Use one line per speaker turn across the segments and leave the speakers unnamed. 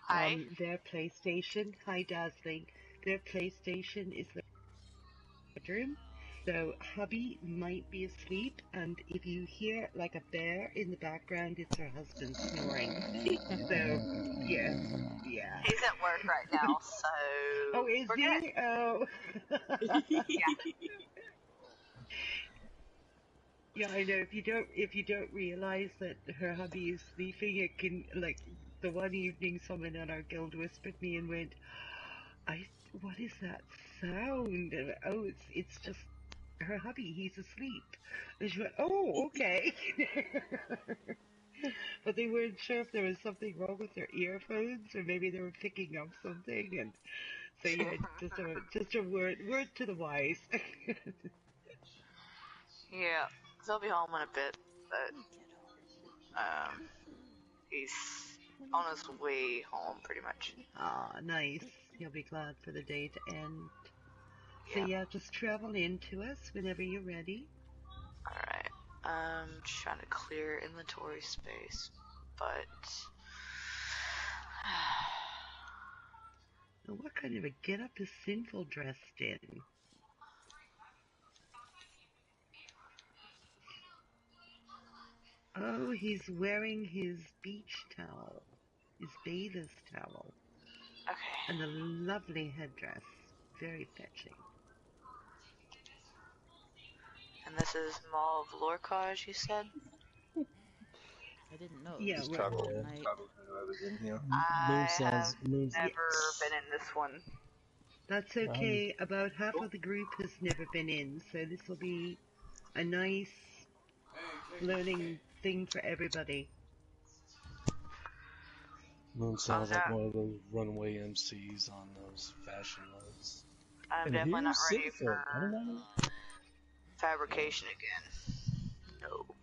Hi.
Their PlayStation, hi Dazzling, their PlayStation is the bedroom. So hubby might be asleep, and if you hear like a bear in the background, it's her husband snoring. So, yeah.
He's at work right now, so
Oh, is
we're
he?
good.
Oh.
Yeah.
Yeah, I know. If you don't realize that her hubby is sleeping, it can, like, the one evening someone on our guild whispered me and went, what is that sound? And, oh, it's just her hubby. He's asleep. And she went, oh, okay. But they weren't sure if there was something wrong with their earphones, or maybe they were picking up something. And so yeah, just a word to the wise.
Yeah. He'll be home in a bit, but he's on his way home pretty much.
Ah, nice. You'll be glad for the day to end. So
Yeah.
yeah, just travel into us whenever you're ready.
Alright. Trying to clear inventory space, but
Now, what kind of a get-up is Sinful dressed in? Oh, he's wearing his beach towel, his bather's towel,
okay.
and a lovely headdress. Very fetching.
And this is Mall of Lorcage, you said?
I didn't know.
Yeah,
Just
well,
I have never been in this one.
That's okay. About half of the group has never been in, so this will be a nice learning thing for everybody.
Moon sounds like one of those runway MCs on those fashion lights.
I'm
And
definitely not ready
here's
for
Sinful.
fabrication again. No.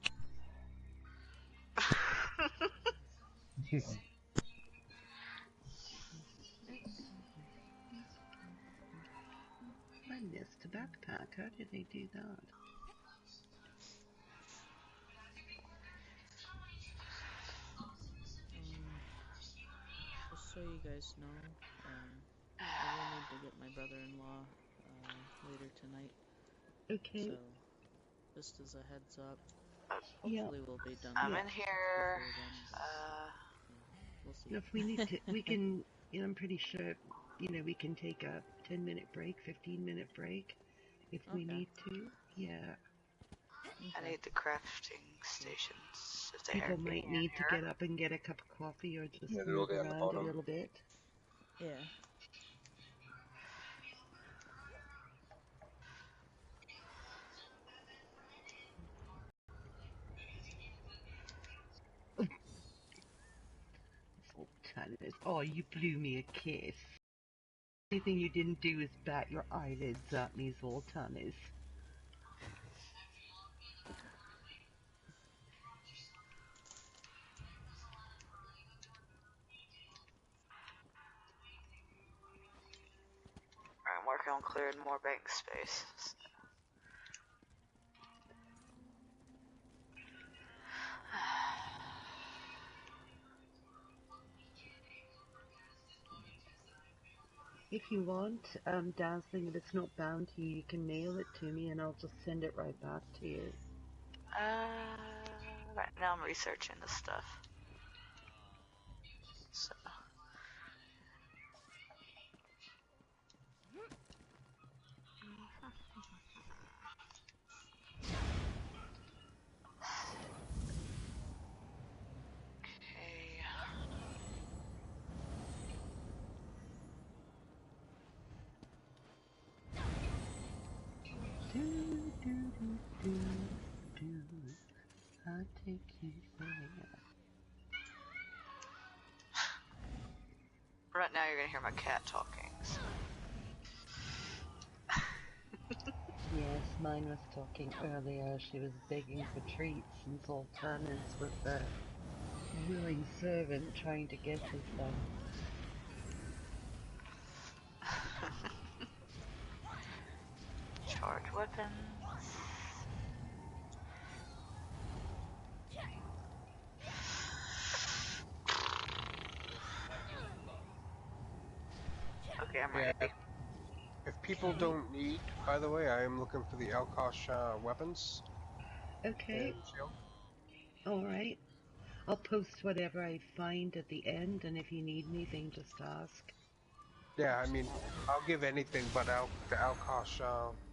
I missed a backpack. How did they do that?
Just so you guys know, I will need to get my brother-in-law later tonight.
Okay.
So, just as a heads up,
Yeah.
hopefully we'll be done.
I'm in here.
We'll see.
If we need to, we can. You know, I'm pretty sure. You know, we can take a 10-minute break, 15-minute break, if we need to. Yeah.
I need the crafting stations. If they
People
are
might need to get up and get a cup of coffee or just move around a little bit.
Yeah.
Oh, you blew me a kiss. The only thing you didn't do is bat your eyelids at me, Zoltanis.
I'm working on clearing more bank space.
If you want, Dazzling, if it's not bound to you, you can mail it to me and I'll just send it right back to you.
Right now I'm researching this stuff. So.
I'll take you there.
Right now you're gonna hear my cat talking. So.
Yes, mine was talking earlier. She was begging for treats, and Zoltanis was a willing servant trying to get his son.
Charge weapons. Okay, I'm
Yeah.
ready.
If people don't need, by the way, I am looking for the Alkosh weapons.
Okay.
And shield.
Alright. I'll post whatever I find at the end, and if you need anything, just ask.
Yeah, I mean, I'll give anything but the Alkosh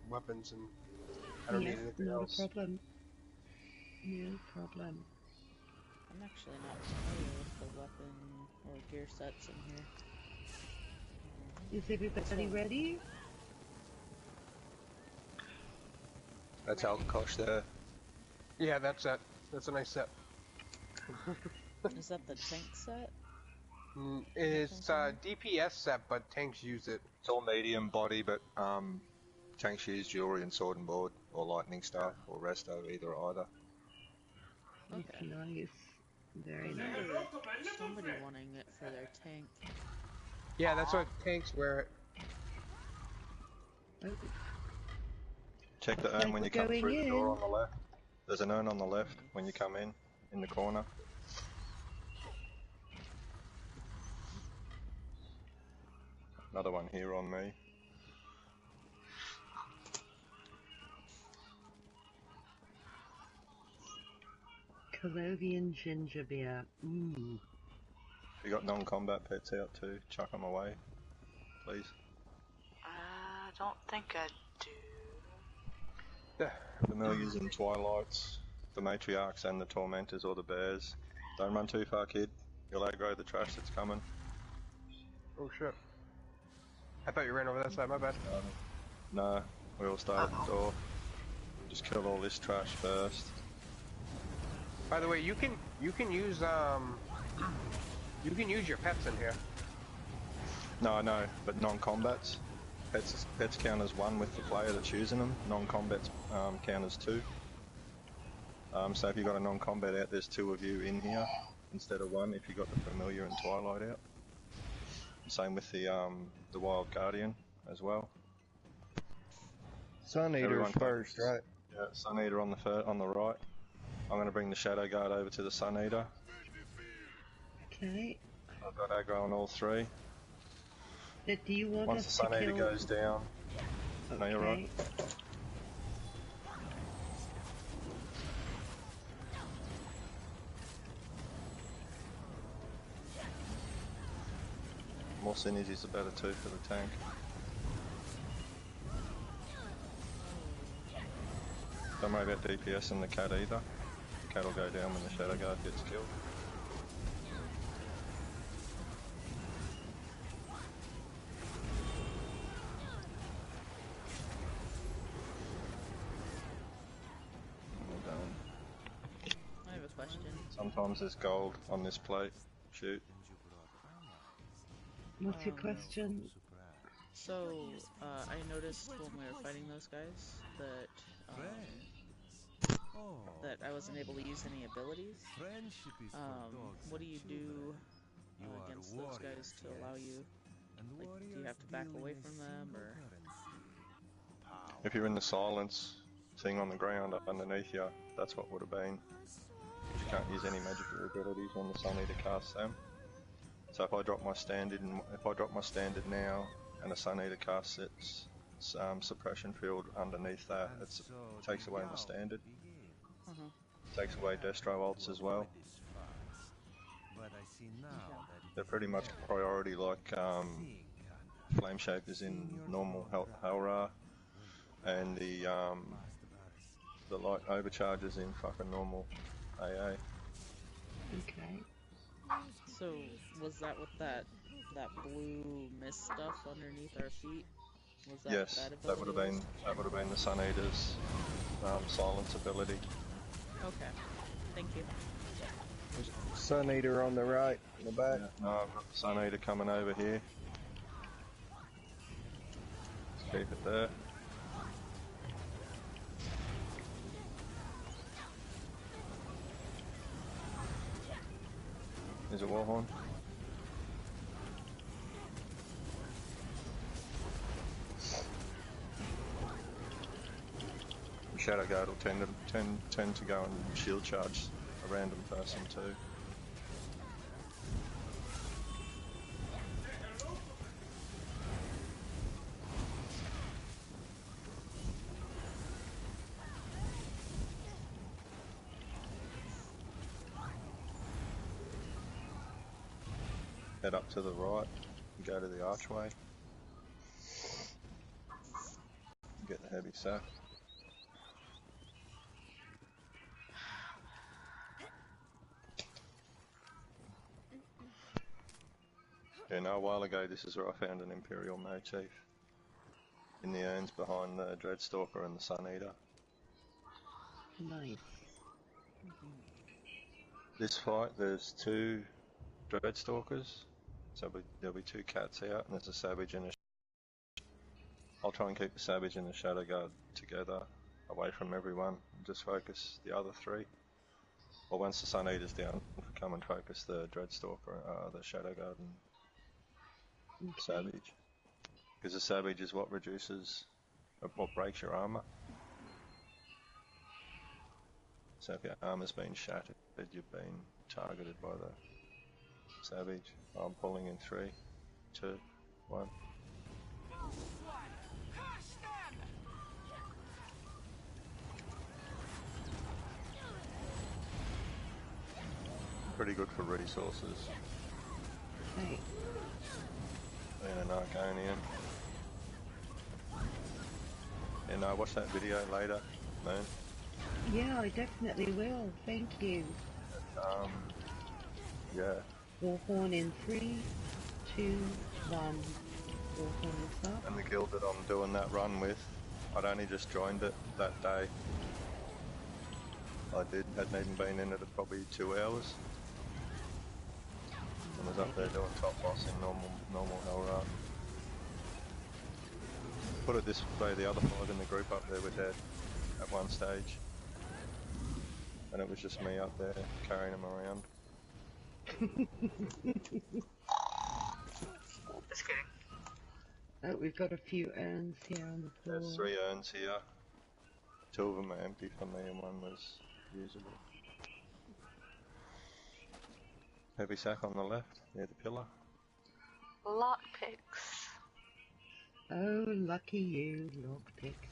weapons, and I don't need anything
not
else.
a problem. No problem.
I'm actually not familiar with the weapon or gear sets in here.
Is everybody ready?
That's Alkosh there.
Yeah, that's it. That's a nice set.
Is that the tank set?
It's a DPS set, but tanks use it.
It's all medium body, but tanks use jewelry and sword and board, or lightning staff, or resto, either.
Okay.
Nice. Very
I
nice.
remember somebody wanting it for their tank.
Yeah, that's what tanks wear it.
Oh,
Check the urn when you come
going
through the door
in.
on the left. There's an urn on the left when you come in the corner. Another one here on me.
Colovian ginger beer. Ooh.
You got non-combat pets out too. Chuck them away, please.
I don't think I do.
Familiars and Twilights, the Matriarchs and the Tormentors or the Bears. Don't run too far, kid. You'll aggro the trash that's coming.
Oh shit. I thought you ran over that side, my bad.
No, we all start at the door. Just kill all this trash first.
By the way, you can use your pets in here.
No, I know, but non-combats. Pets count as 1 with the player that's using them. Non-combats count as 2. So if you've got a non-combat out, there's 2 of you in here instead of 1 if you got the Familiar and Twilight out. Same with the Wild Guardian as well.
Sun Eater's first, right?
Yeah, Sun Eater on the right. I'm going to bring the Shadow Guard over to the Sun Eater.
Okay.
I've got aggro on all 3.
Do you want
Once the
us
Sun
to
Eater
kill...
goes down,
Okay.
no, you're right. More synergies are better too for the tank. Don't worry about DPS and the cat either. The cat will go down when the Shadow Guard gets killed. We're done.
I have a question.
Sometimes there's gold on this plate. Shoot.
What's your question?
So, I noticed when we were fighting those guys that I wasn't able to use any abilities. What do you do against those guys to allow you? Like, do you have to back away from them, or?
If you're in the silence thing on the ground up underneath you, that's what would have been. You can't use any magical abilities when the Sun Eater casts them. So if I drop my standard now and the Sun Eater casts its suppression field underneath that, it takes away my standard. Takes away Destro ults as well. They're pretty much priority like Flame Shapers in normal Hellra, and the light overcharges in fucking normal AA.
Okay.
So, was that with that blue mist stuff underneath our feet? Was that
Yes, that would have been the Sun Eater's silence ability.
Okay, thank you.
Sun Eater on the right, in the back.
Yeah, no, I've got the Sun Eater coming over here. Let's keep it there. Is it Warhorn? The Shadow Guard will tend to go and shield charge a random person too. head up to the right, and go to the archway, get the heavy sack. Yeah, no, a while ago this is where I found an Imperial motif in the urns behind the Dreadstalker and the Sun Eater.
Nice.
This fight, there's 2 Dreadstalkers, so there'll be 2 cats out, and there's a Savage and a... I'll try and keep the Savage and the Shadow Guard together, away from everyone, and just focus the other 3. Well, once the Sun Eater's down, come and focus the Dreadstalker, the Shadow Guard and Savage. Because the Savage is what reduces, what breaks your armor. So if your armor's been shattered, you've been targeted by the Savage. I'm pulling in 3, 2, 1. Pretty good for resources.
Right.
And an Arcanium. And I watch that video later, Moon.
Yeah, I definitely will. Thank you.
Yeah.
Warhorn in 3, 2, 1. Warhorn is up.
And the guild that I'm doing that run with, I'd only just joined it that day. Hadn't even been in it at probably 2 hours. I was up there doing top boss in normal hell run. Put it this way, the other 5 in the group up there were dead at one stage. And it was just me up there carrying them around.
Just kidding.
Oh, we've got a few urns here on the floor.
There's 3 urns here. 2 of them are empty for me and 1 was usable. Heavy sack on the left, near the pillar.
Lockpicks.
Oh, lucky you, lockpick.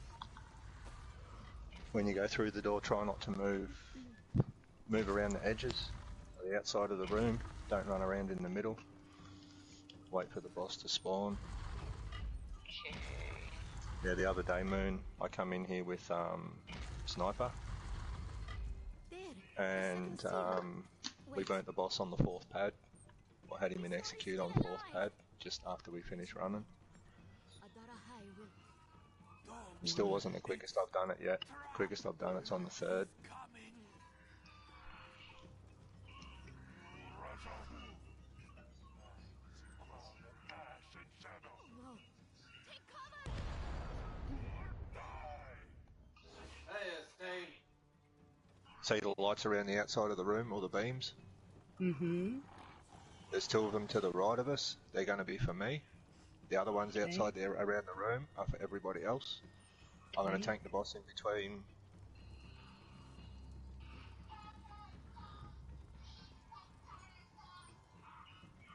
When you go through the door, try not to move around the edges, or the outside of the room. Don't run around in the middle. Wait for the boss to spawn.
Okay.
Yeah, the other day, Moon, I come in here with Sniper, and we burnt the boss on the 4th pad. I had him in execute on 4th pad, just after we finished running. Still wasn't the quickest I've done it yet. Quickest I've done it's on the 3rd. See the lights around the outside of the room, or the beams?
Mm-hmm.
There's 2 of them to the right of us. They're going to be for me. The other ones outside there around the room are for everybody else. I'm going to tank the boss in between.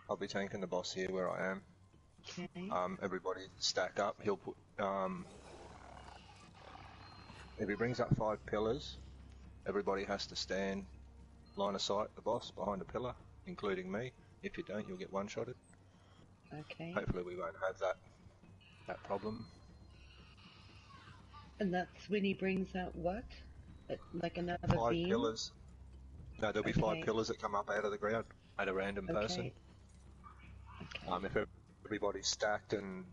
I'll be tanking the boss here where I am.
Okay.
Everybody stack up. He'll put. If he brings up 5 pillars, everybody has to stand line of sight the boss behind a pillar, including me. If you don't, you'll get one-shotted.
Okay.
Hopefully we won't have that problem.
And that's when he brings out what? Like another
5
beam?
pillars. No, there'll be 5 pillars that come up out of the ground at a random person.
Okay.
If everybody's stacked and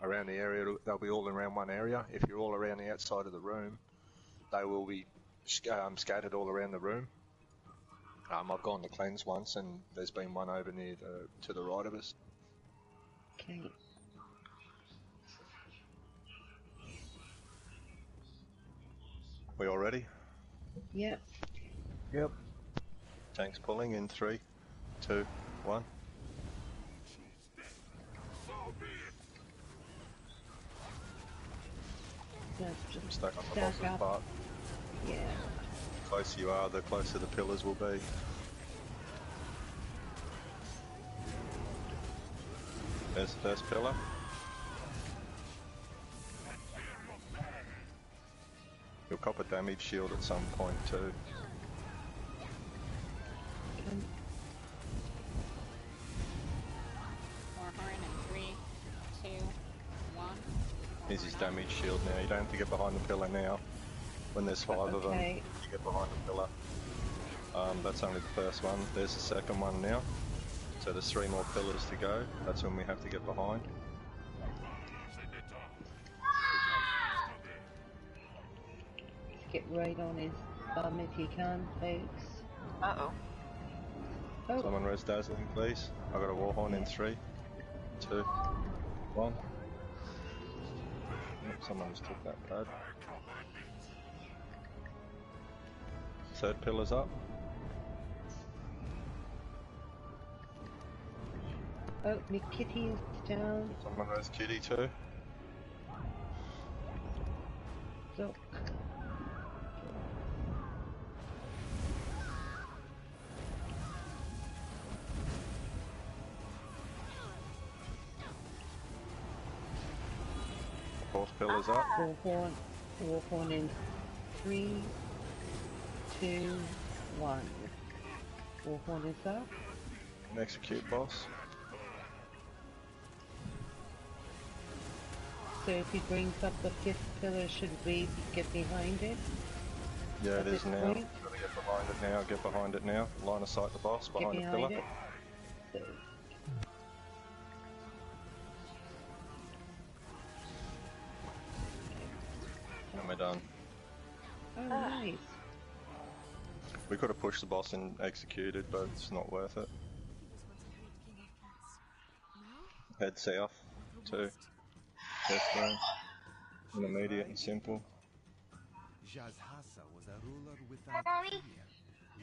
around the area, they'll be all around one area. If you're all around the outside of the room, they will be scattered all around the room. I've gone to cleanse once, and there's been one over near to the right of us.
Okay.
We all ready?
Yep.
Yep.
Tanks pulling in 3, 2, 1.
Let's just
Stack on the boss's
up.
part.
Yeah.
The closer you are, the closer the pillars will be. There's the first pillar. You'll cop a damage shield at some point too. Here's his damage shield now. You don't have to get behind the pillar now. When there's 5 of them, you get behind the pillar. That's only the first one. There's the second one now. So there's 3 more pillars to go. That's when we have to get behind.
Get right on his bum if you can, folks.
Uh-oh.
Oh.
Someone res Dazzling, please. I've got a Warhorn in 3, 2, 1. Yep, someone just took that pad. 3rd pillar's up.
Oh, my kitty is down.
Someone res Kitty too.
So.
Fourth pillar's up.
Warhorn in 3, 2, 1. Warhorn is up.
And execute boss.
So if he brings up the 5th pillar, should we get behind it?
Yeah, it is now. Gotta get behind it now, get behind it now. Line of sight the boss, behind the pillar.
It.
And we're done.
Oh, nice.
We could have pushed the boss and executed, but it's not worth it. Head south, 2. Test room. Immediate and simple.
Jazhasa was a ruler without fear,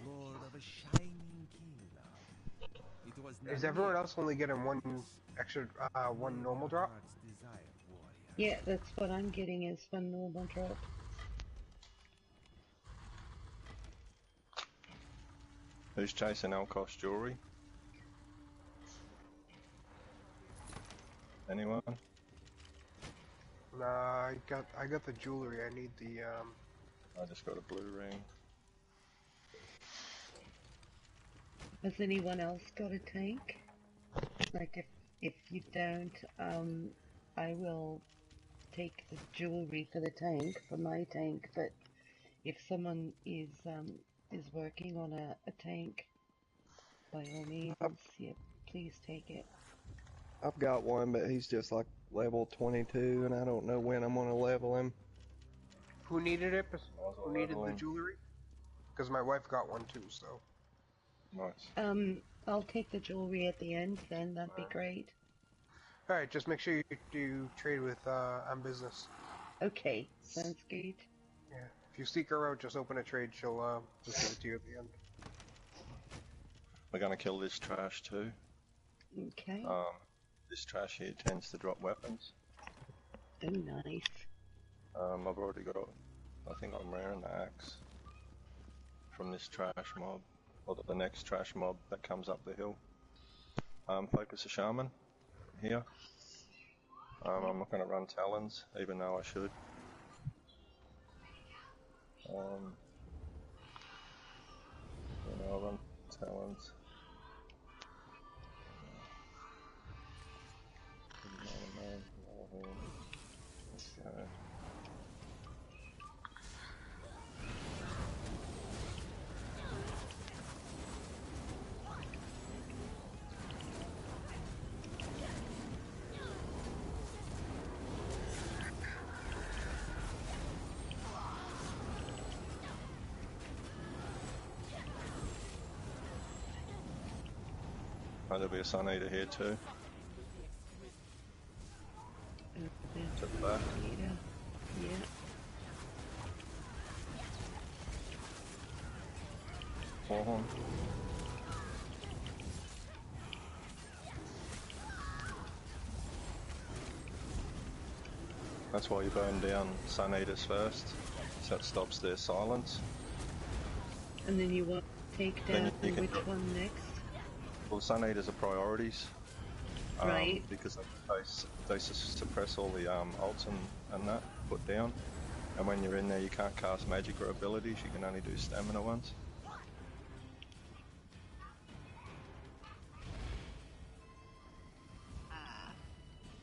lord of a shining kingdom. It was
Is everyone else only getting one extra, one normal drop?
Yeah, that's what I'm getting is one normal drop.
Who's chasing Alkosh jewelry? Anyone?
Nah, I got the jewelry. I need the
I just got a blue ring.
Has anyone else got a tank? Like if you don't, I will take the jewelry for the tank, for my tank, but if someone is working on a tank, by all means, yeah, please take it.
I've got one, but he's just like level 22, and I don't know when I'm gonna level him.
Who needed it? Who needed the jewelry? Because my wife got one too, so.
Nice.
I'll take the jewelry at the end then, that'd be great.
Alright, just make sure you trade with, on business.
Okay, sounds good.
Yeah, if you seek her out, just open a trade, she'll, just give it to you at the end.
We're gonna kill this trash too.
Okay.
This trash here tends to drop weapons.
Oh, nice.
I've already got, I think I'm raring the axe from this trash mob, or the next trash mob that comes up the hill. Focus a shaman here. I'm not going to run talons, even though I should. I'll run talons. Okay. Oh, there'll be a Sun Eater here too. To the back.
Yeah.
Warhorn. That's why you burn down Sun Eaters first, so it stops their silence.
And then you want to take down which one next?
Well, Sun Eaters are priorities.
Right.
Because they suppress all the ults and that, put down. And when you're in there you can't cast magic or abilities, you can only do stamina ones.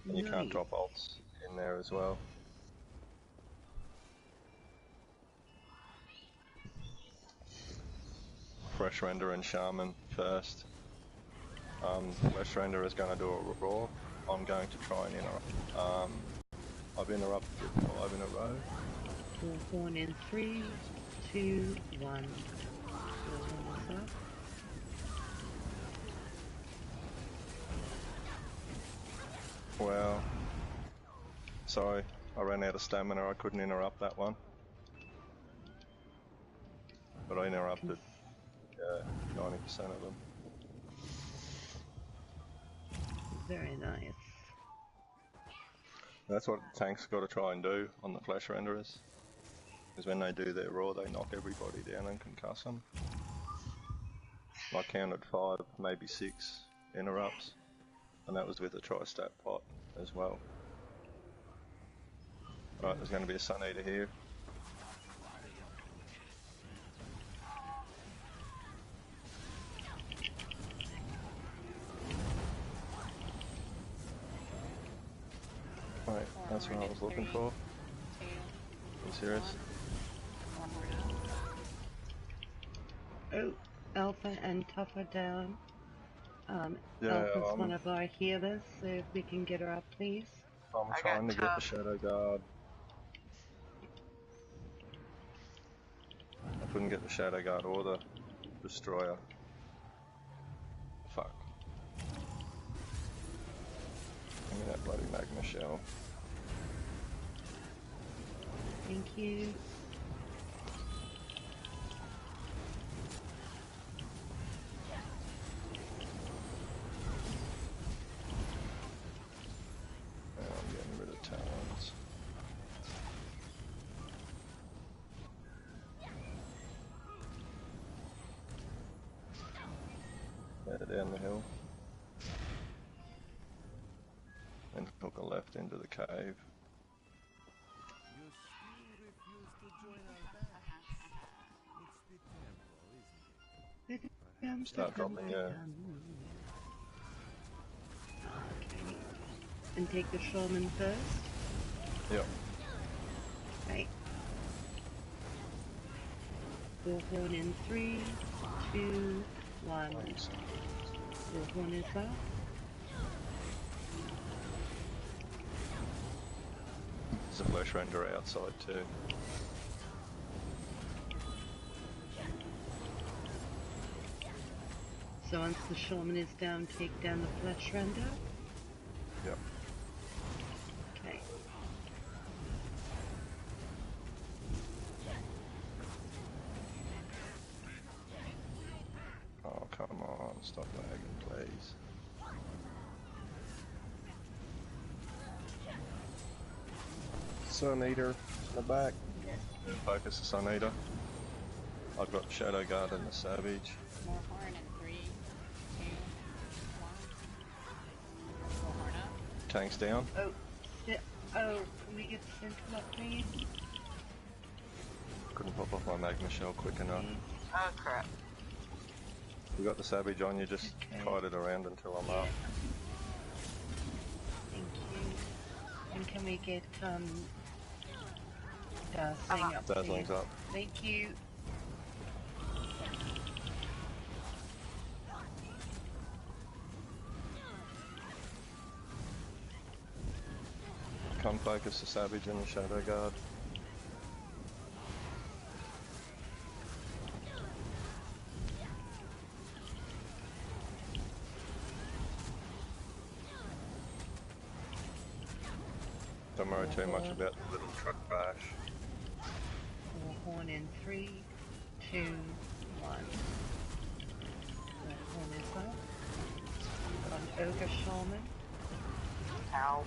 And you can't drop ults in in there as well. Fresh Render and Shaman first. Flesh Render is going to do a raw. I'm going to try and interrupt. I've interrupted 5 in a row.
Bullhorn in 3, 2, 1. Bullhorn is up.
Well, sorry, I ran out of stamina. I couldn't interrupt that one. But I interrupted 90% of them.
Very nice.
That's what tanks got to try and do on the flesh renderers. Because when they do their raw, they knock everybody down and concuss them. I counted 5, maybe 6 interrupts. And that was with a tri-stat pot as well. Right, there's going to be a Sun Eater here. Right, that's what I was looking for. Are you serious?
Oh, Alpha and Tougher down.
Yeah,
Alpha's one of our healers, so if we can get her up, please.
I'm trying to get the Shadow Guard. I couldn't get the Shadow Guard or the Destroyer. Fuck. Give me that bloody Magma Shell.
Thank you.
I'm getting rid of Talons. Head down the hill. And hook a left into the cave.
You still refuse to join our band. It's the temple, isn't it?
Start dropping, yeah.
Okay. And take the Shaman first?
Yep.
Right. Bullhorn in 3, 2, 1. Bullhorn is up.
There's a flesh renderer outside too.
So once the Shaman is down, take down the flesh render?
Yep.
Okay.
Oh, come on, stop lagging, please.
Sun Eater in the back.
Focus the Sun Eater. I've got the Shadow Guard and the Savage.
More horn in 3, 2, 1. More horn up.
Tanks down.
Oh, can we get Sentinel up, please?
Couldn't pop off my Magma Shell quick enough.
Oh crap.
You got the Savage on, you just kite it around until I'm up.
Thank you. And can we get, Dazzling up,
Dazzling's
please?
up.
Thank you.
Come focus the Savage and the Shadow Guard. Don't worry too much about the little truck crash.
Horn in 3, 2, 1. That horn is up. On Ogre Shaman.
Ow.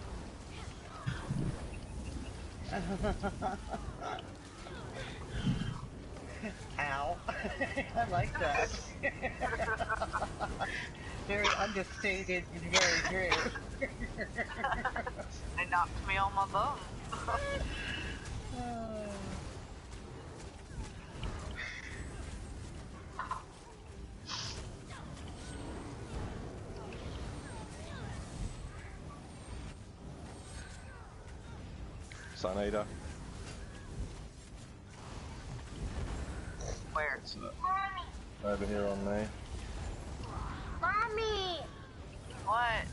Ow. I like that. Very understated and very true.
They knocked me on my bum.
Sun Eater.
Where?
Over here on me.
Mommy! What?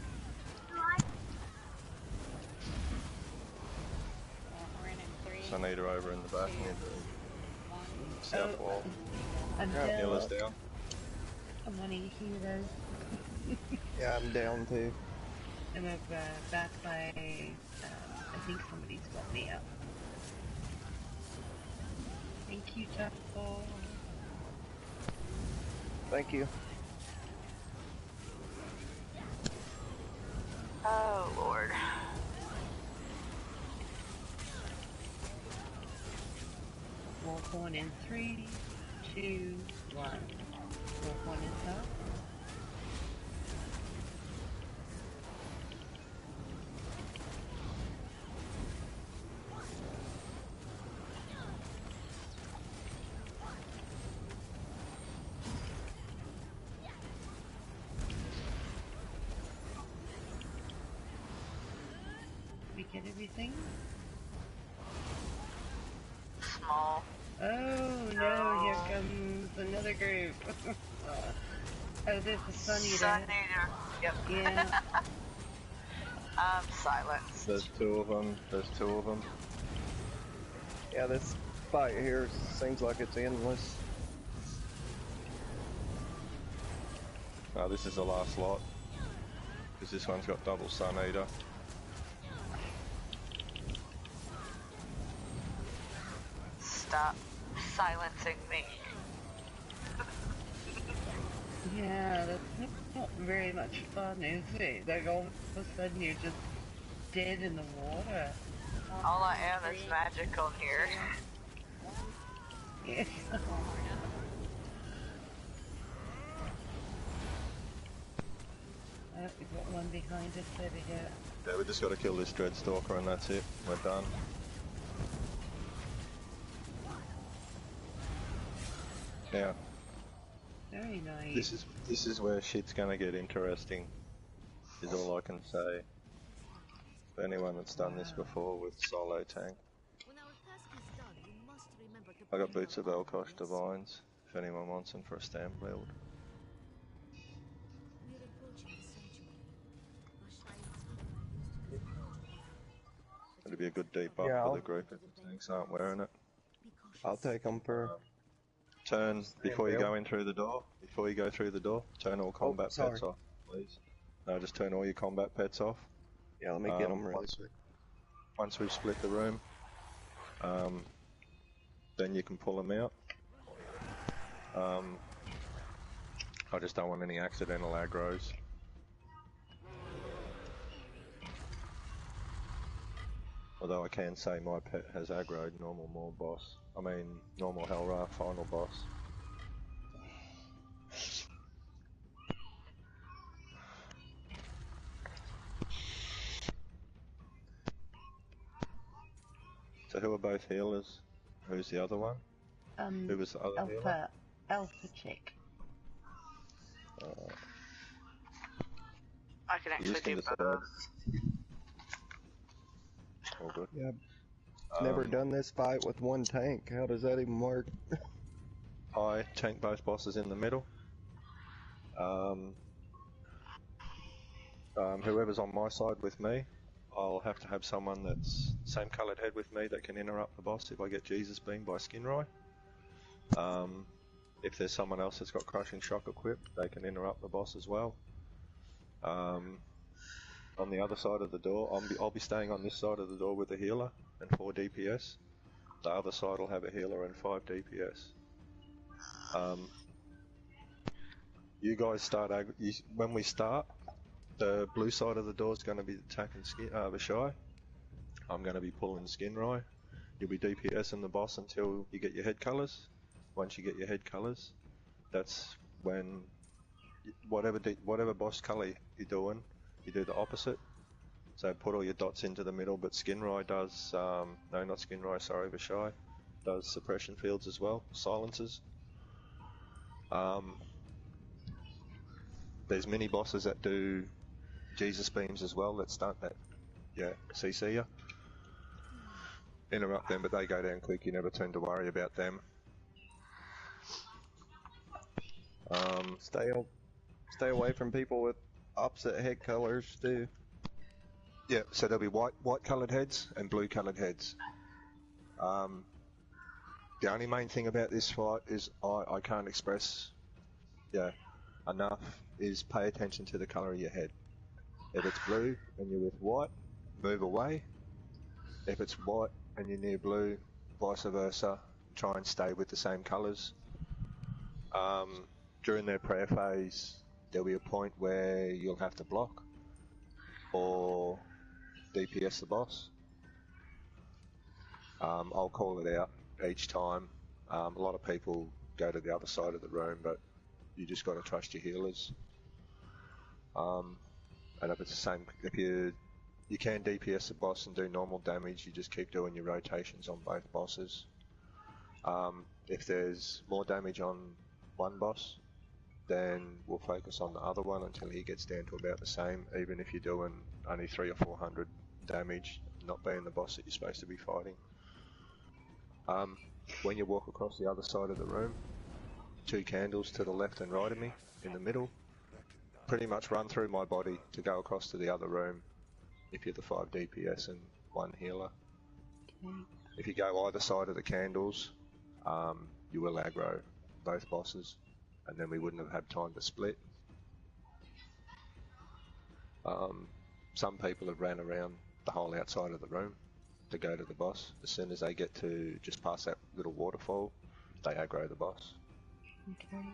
Warren and 3.
Sun Eater over in the back near the south wall.
I'm
Healer's
down.
down.
I'm on a healer.
Yeah, I'm down too.
I'm back by, I think somebody's got me up. Thank you, Taco.
Thank you.
Oh, Lord.
Walk on in 3, 2, 1. Walk on in top. We get everything?
Small.
Oh no, here comes another group. Oh, there's a Sun Eater.
Sun Eater. Yep.
Yeah.
I'm silenced.
There's two of them. There's two of them.
Yeah, this fight here seems like it's endless.
No, this is the last lot. Because this one's got double Sun Eater.
Stop silencing me.
Yeah, that's not very much fun, is it? Like all of a sudden you're just dead in the water.
All I am is magical here.
Yes. We've got one behind us over here.
Yeah, we just got to kill this Dreadstalker and that's it. We're done. Now,
Very nice.
this is where shit's gonna get interesting. Is all I can say. For anyone that's done this before with solo tank. I got Boots of Elkosh Divines. If anyone wants them for a stand build. It'll be a good deep buff for the group if the tanks aren't wearing it.
I'll take them for...
Turn, before you go in through the door, turn all combat
sorry.
pets off, please. No, just turn all your combat pets off.
Yeah, let me get them really quick.
Once we've split the room, then you can pull them out. I just don't want any accidental aggros. Although I can say my pet has aggroed normal Maul boss. I mean, normal Hellra final boss. So who are both healers? Who's the other one? Who was the other healer?
Alpha chick.
I can actually do both.
All good.
Yeah, never done this fight with one tank. How does that even work?
I tank both bosses in the middle. Whoever's on my side with me, I'll have to have someone that's same coloured head with me that can interrupt the boss if I get Jesus beamed by Skinroy. If there's someone else that's got Crushing Shock equipped, they can interrupt the boss as well. On the other side of the door, I'll be staying on this side of the door with a healer and 4 DPS. The other side will have a healer and 5 DPS. You guys start, when we start, the blue side of the door is going to be attacking Vashai. I'm going to be pulling Skinroy. You'll be DPSing the boss until you get your head colours. Once you get your head colours, that's when whatever boss colour you're doing, you do the opposite. So put all your dots into the middle, but Skinroy does, no not Skinroy, sorry, Vashai, does suppression fields as well, silences. There's mini bosses that do Jesus beams as well, that start that, CC you. interrupt them, but they go down quick. You never tend to worry about them.
Stay away from people with opposite head colors too.
Yeah, so there'll be white coloured heads and blue coloured heads. The only main thing about this fight is I can't express enough is pay attention to the colour of your head. If it's blue and you're with white, move away. If it's white and you're near blue, vice versa, try and stay with the same colours. During their prayer phase, there'll be a point where you'll have to block or DPS the boss. I'll call it out each time. A lot of people go to the other side of the room, but you just got to trust your healers. And if it's the same, if you can DPS the boss and do normal damage, you just keep doing your rotations on both bosses. If there's more damage on one boss, then we'll focus on the other one until he gets down to about the same, even if you're doing only 300 or 400 damage, not being the boss that you're supposed to be fighting. When you walk across the other side of the room, 2 candles to the left and right of me, in the middle, pretty much run through my body to go across to the other room if you're the 5 DPS and 1 healer.
Okay.
If you go either side of the candles, you will aggro both bosses, and then we wouldn't have had time to split. Some people have ran around the whole outside of the room to go to the boss. As soon as they get to just past that little waterfall, they aggro the boss.
Okay.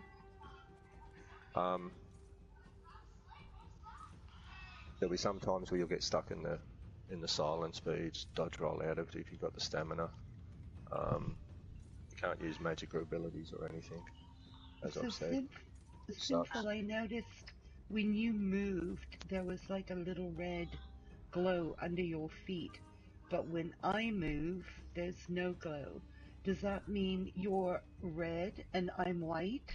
There'll be some times where you'll get stuck in the silent speeds, dodge roll out of it if you've got the stamina. You can't use magic or abilities or anything, as I've said.
Simple, I noticed when you moved, there was like a little red glow under your feet, but when I move, there's no glow. Does that mean you're red and I'm white?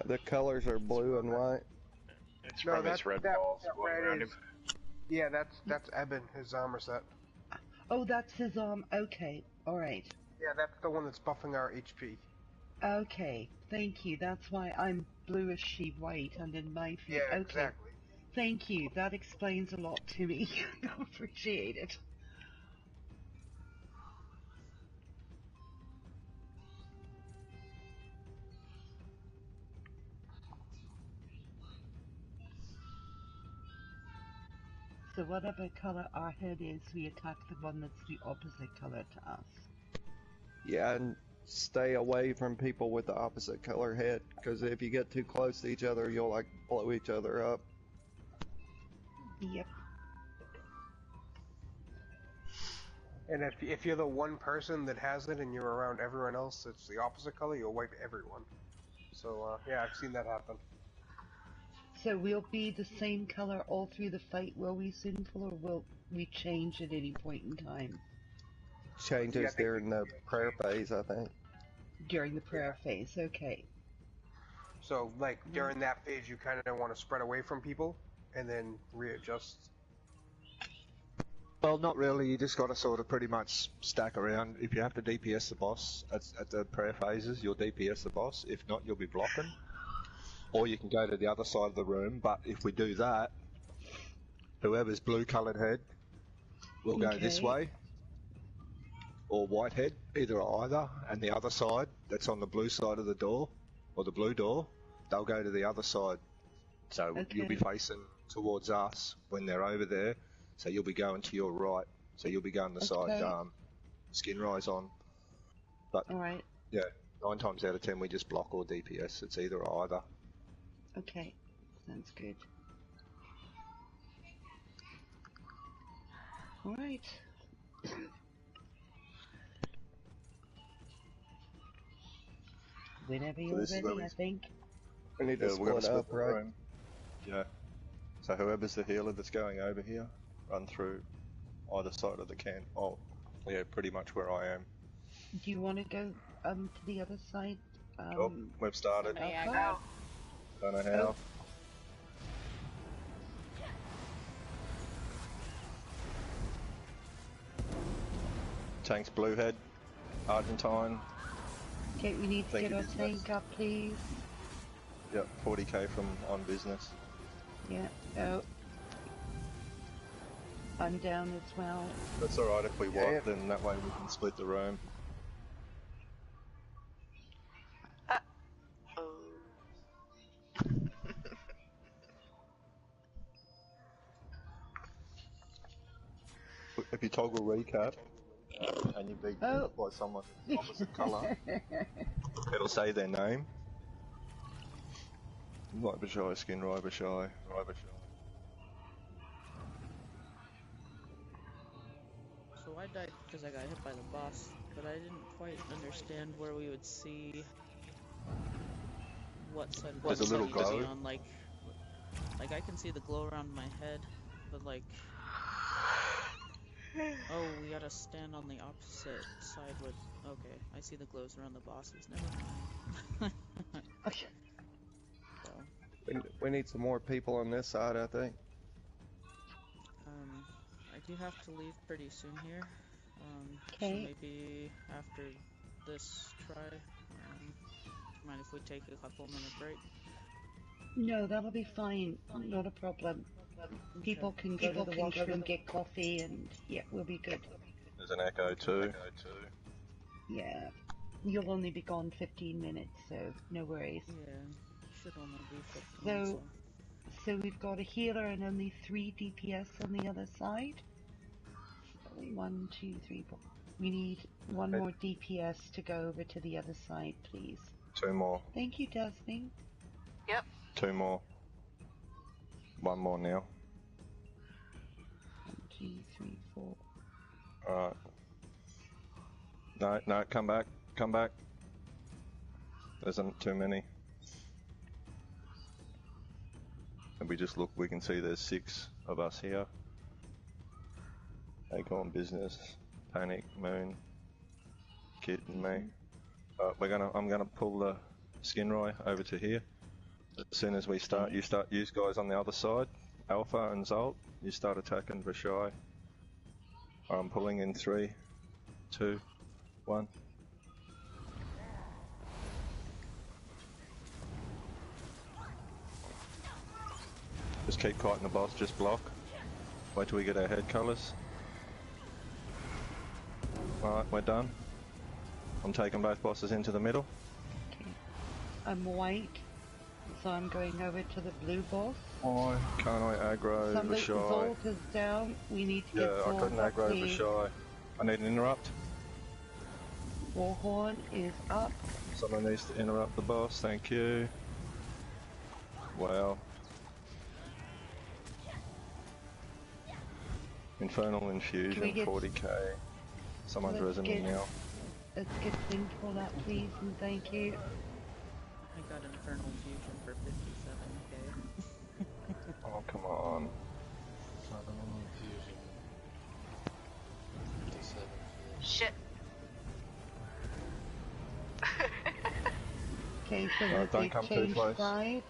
The colors are blue and white.
It's from his red balls blowing around him.
Yeah, that's Eben, his armor set.
Oh, that's his arm. Okay, all right.
Yeah, that's the one that's buffing our HP.
Okay, thank you. That's why I'm bluishy white under my feet.
Yeah,
okay.
exactly.
Thank you. That explains a lot to me. I appreciate it. So whatever color our head is, we attack the one that's the opposite color to us.
Yeah, and stay away from people with the opposite color head, because if you get too close to each other, you'll like blow each other up.
Yep.
And if you're the one person that has it and you're around everyone else that's the opposite color, you'll wipe everyone. So yeah, I've seen that happen.
So we'll be the same color all through the fight, will we, Sinful, or will we change at any point in time?
Changes during the prayer phase, I think.
During the prayer phase, okay.
So, like, during that phase, you kind of want to spread away from people, and then readjust.
Well, not really. You just got to sort of pretty much stack around. If you have to DPS the boss at the prayer phases, you'll DPS the boss. If not, you'll be blocking. Or you can go to the other side of the room, but if we do that, whoever's blue-coloured head will go this way, or white head, either or either, and the other side, that's on the blue side of the door, or the blue door, they'll go to the other side. So you'll be facing towards us when they're over there, so you'll be going to your right, so you'll be going the side skin rise on. But, yeah, 9 times out of 10 we just block or DPS, it's either or either.
Okay, sounds good. Alright. Whenever you're ready, I think.
We need to split up, right?
Yeah. So whoever's the healer that's going over here, run through either side of the can. Oh, yeah, pretty much where I am.
Do you want to go to the other side?
We've started.
How?
Don't know how. Tanks Bluehead, Argentine.
Okay, we need to get our tank up, please.
Yep, 40k from on business.
Yeah, oh. I'm down as well.
That's alright if we WoT, then that way we can split the room. If you toggle recap and you beat by someone of opposite colour, it'll say their name. Rybashai, Skin Rybashai.
So I died because I got hit by the boss, but I didn't quite understand where we would see what side of the
little glow
on. Like I can see the glow around my head, but like, oh, we gotta stand on the opposite side with. Okay, I see the glows around the bosses. Never mind.
Okay.
So.
We need some more people on this side, I think.
I do have to leave pretty soon here. So maybe after this try, mind if we take a couple-minute break?
No, that'll be fine. Not a problem. People can go to the washroom, get coffee, and yeah, we'll be good.
There's an echo too.
Yeah. You'll only be gone 15 minutes, so no worries.
Yeah, should only be 15.
So we've got a healer and only 3 DPS on the other side. 1, 2, 3, 4. We need 1 more DPS to go over to the other side, please.
2 more.
Thank you, Desmond.
Yep.
2 more. 1 more now.
1, 2, 3, 4.
Alright. No, come back. Come back. There isn't too many. And we just look, we can see there's 6 of us here. Acorn, Business, Panic, Moon, Kit and me. I'm gonna pull the Skinroy over to here. As soon as we start, you guys on the other side, Alpha and Zolt, you start attacking Vashai. I'm pulling in 3, 2, 1. Just keep kiting the boss, just block. Wait till we get our head colours. Alright, we're done. I'm taking both bosses into the middle.
Okay. I'm white, so I'm going over to the blue boss.
Why can't I aggro Vashai?
Zolt is down. We need to get Zolt.
I couldn't aggro Vashai. I need an interrupt.
Warhorn is up.
Someone needs to interrupt the boss, thank you. Wow. Infernal Infusion, 40k. Someone's resing now.
Let's get Sinful up, please, and thank you.
I got Infernal Infusion for 57k.
Oh, come on.
Infernal Infusion. 57.
Shit.
Okay, so
don't come too close.
Sides.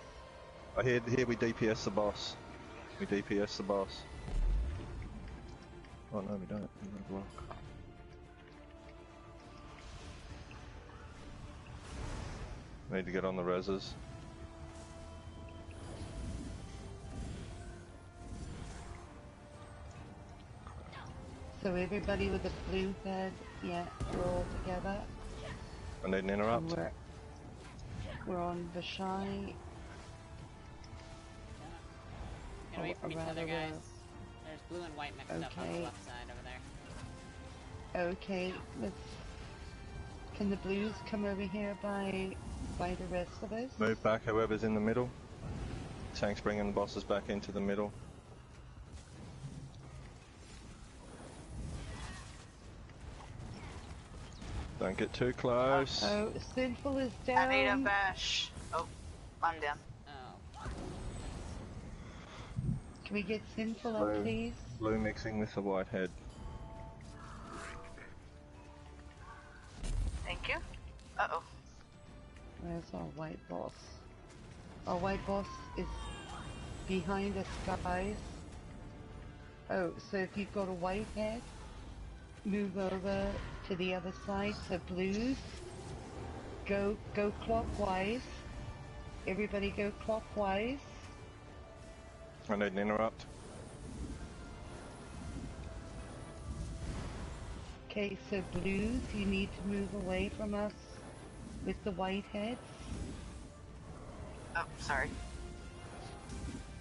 Oh, here we DPS the boss. We DPS the boss. Oh no, we don't. We got a block. Need to get on the reses.
So everybody with the blue head, yeah, we're all together.
I need an interrupt.
We're on Vashai.
Get away from each other, guys. There's blue and white mixed up on the left side over there.
Okay, can the blues come over here by the rest of us?
Move back, whoever's in the middle. Tank's bringing the bosses back into the middle. Don't get too close.
Oh, Sinful is down.
I need a bash. Oh, I'm down.
Oh.
Can we get Sinful up, please?
Blue mixing with the white head.
Thank you. Uh-oh.
Where's our white boss? Our white boss is behind us, guys. Oh, so if you've got a white head, move over to the other side. So blues, go clockwise. Everybody go clockwise.
I need an interrupt.
Okay, so blues, you need to move away from us with the white heads.
Oh, sorry.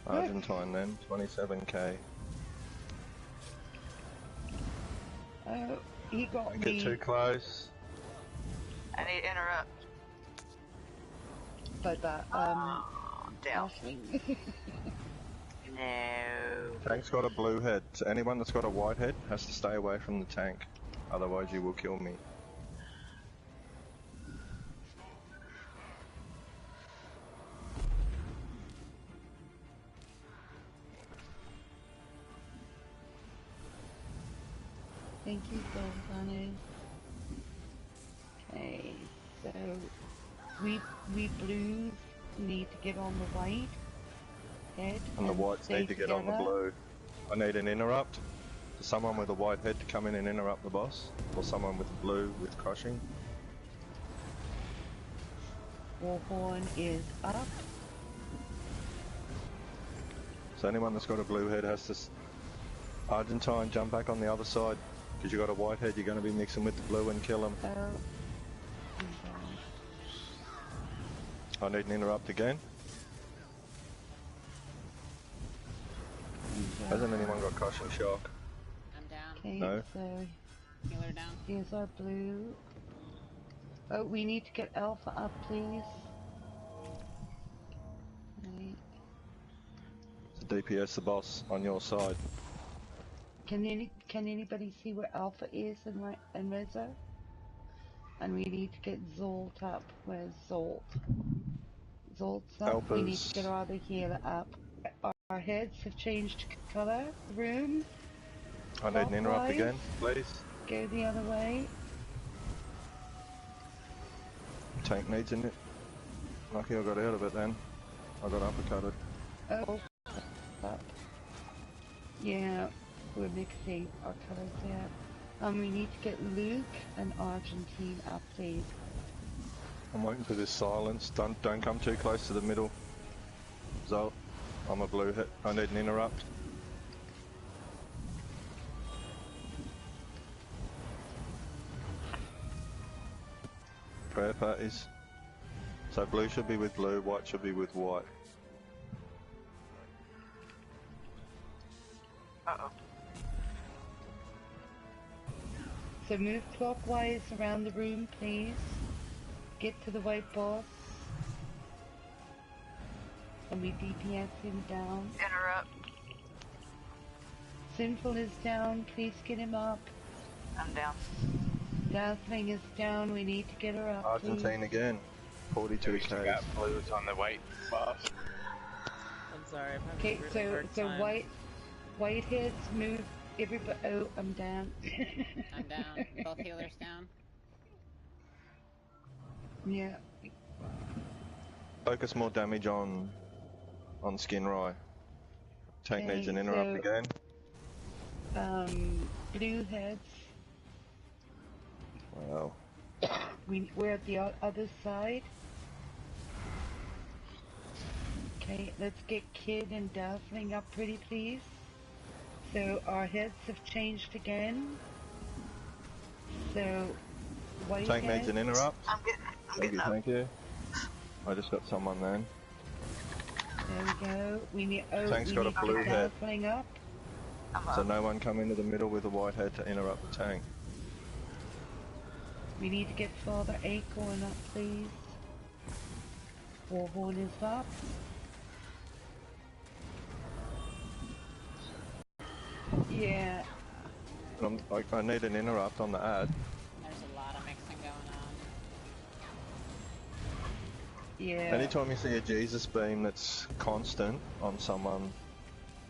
Argentine then, 27k.
Oh, he got
Don't
me.
get too close.
I need to interrupt.
But
down. No.
Tank's got a blue head. So anyone that's got a white head has to stay away from the tank. Otherwise you will kill me.
Thank you, Golden. Okay, so we blues need to get on the white head.
And the whites need to get on the blue. I need an interrupt. For someone with a white head to come in and interrupt the boss. Or someone with blue with crushing.
Warhorn is up.
So anyone that's got a blue head has to... Argentine, jump back on the other side. Because you got a white head, you're going to be mixing with the blue and kill him. I need an interrupt again. Hasn't anyone got crushing shock?
I'm down.
Okay,
no.
So
healer down.
Here's our blue. Oh, we need to get Alpha up, please. Right.
So DPS the boss on your side.
Can anybody see where Alpha is in Reza? And we need to get Zolt up. Where's Zolt? Zolt's up.
Alpha's...
We need to get our other healer up. Our heads have changed colour. Room.
I need an interrupt again, please.
Go the other way.
Tank needs in it. Lucky I got out of it then. I got uppercutted.
Oh, up. Yeah, we're mixing our colours there. We need to get Luke and Argentine up, please.
I'm waiting for this silence. Don't come too close to the middle. Zolt, I'm a blue hit. I need an interrupt. Prayer parties. So blue should be with blue, white should be with white.
Uh-oh.
So move clockwise around the room, please. Get to the white boss. And we DPS him down.
Interrupt.
Sinful is down, please get him up.
I'm down.
Dazzling is down, we need to get her up,
Argentine
please.
Again. 42k.
Got blues on the white boss.
I'm sorry, I'm having
Okay,
a really hard
so
time.
white heads move everybody. Oh, I'm down.
I'm down. Both healers down.
Yeah.
Focus more damage on Skin Rye. Tank
Okay,
needs an interrupt again.
Blue heads.
Wow.
We're at the other side. Okay, let's get Kid and Dazzling up pretty please. So our heads have changed again. So white
Tank
heads.
needs an interrupt.
I'm getting up.
Thank you. I just got someone then.
There we go.
Tank's
we
got
need
a blue
to get
head.
Dazzling up.
So no one come into the middle with a white head to interrupt the tank.
We need to get Father Acorn up, please. Warhorn is up. Yeah.
I need an interrupt on the ad.
There's a lot of mixing going on.
Yeah.
Anytime you see a Jesus beam that's constant on someone,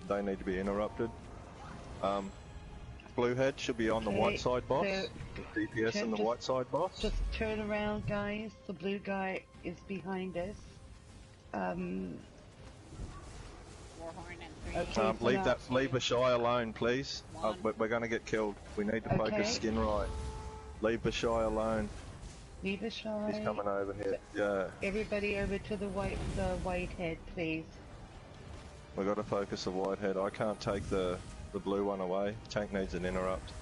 they need to be interrupted. Blue head should be on the white side boss. So DPS and the white side boss.
Just turn around, guys. The blue guy is behind us.
Warhorn in 3.
Okay,
leave Bashai alone, please. We're gonna get killed. We need to focus skin right. Leave Bashai alone.
Leave Bashai.
He's coming over here. Yeah.
Everybody over to the white head, please.
We got to focus the white head. I can't take the blue one away. Tank needs an interrupt.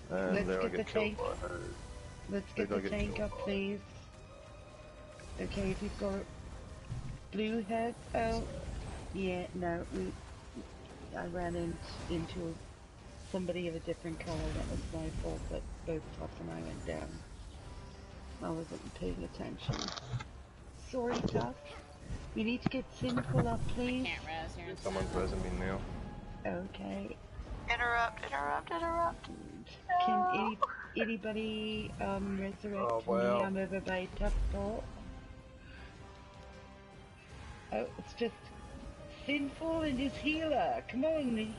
And there I get killed by her.
Let's get the tank up, please. Okay, if you've got blue head. Oh, yeah, no, I ran into somebody of a different color. That was my fault, but both Tuff and I went down. I wasn't paying attention. Sorry, Tuff. We need to get Sinful up, please.
I can't res here.
Someone's resing me now.
Okay.
Interrupt.
Can anybody resurrect me? I'm over by Tuff Ball. Oh, it's just Sinful and his healer. Come on,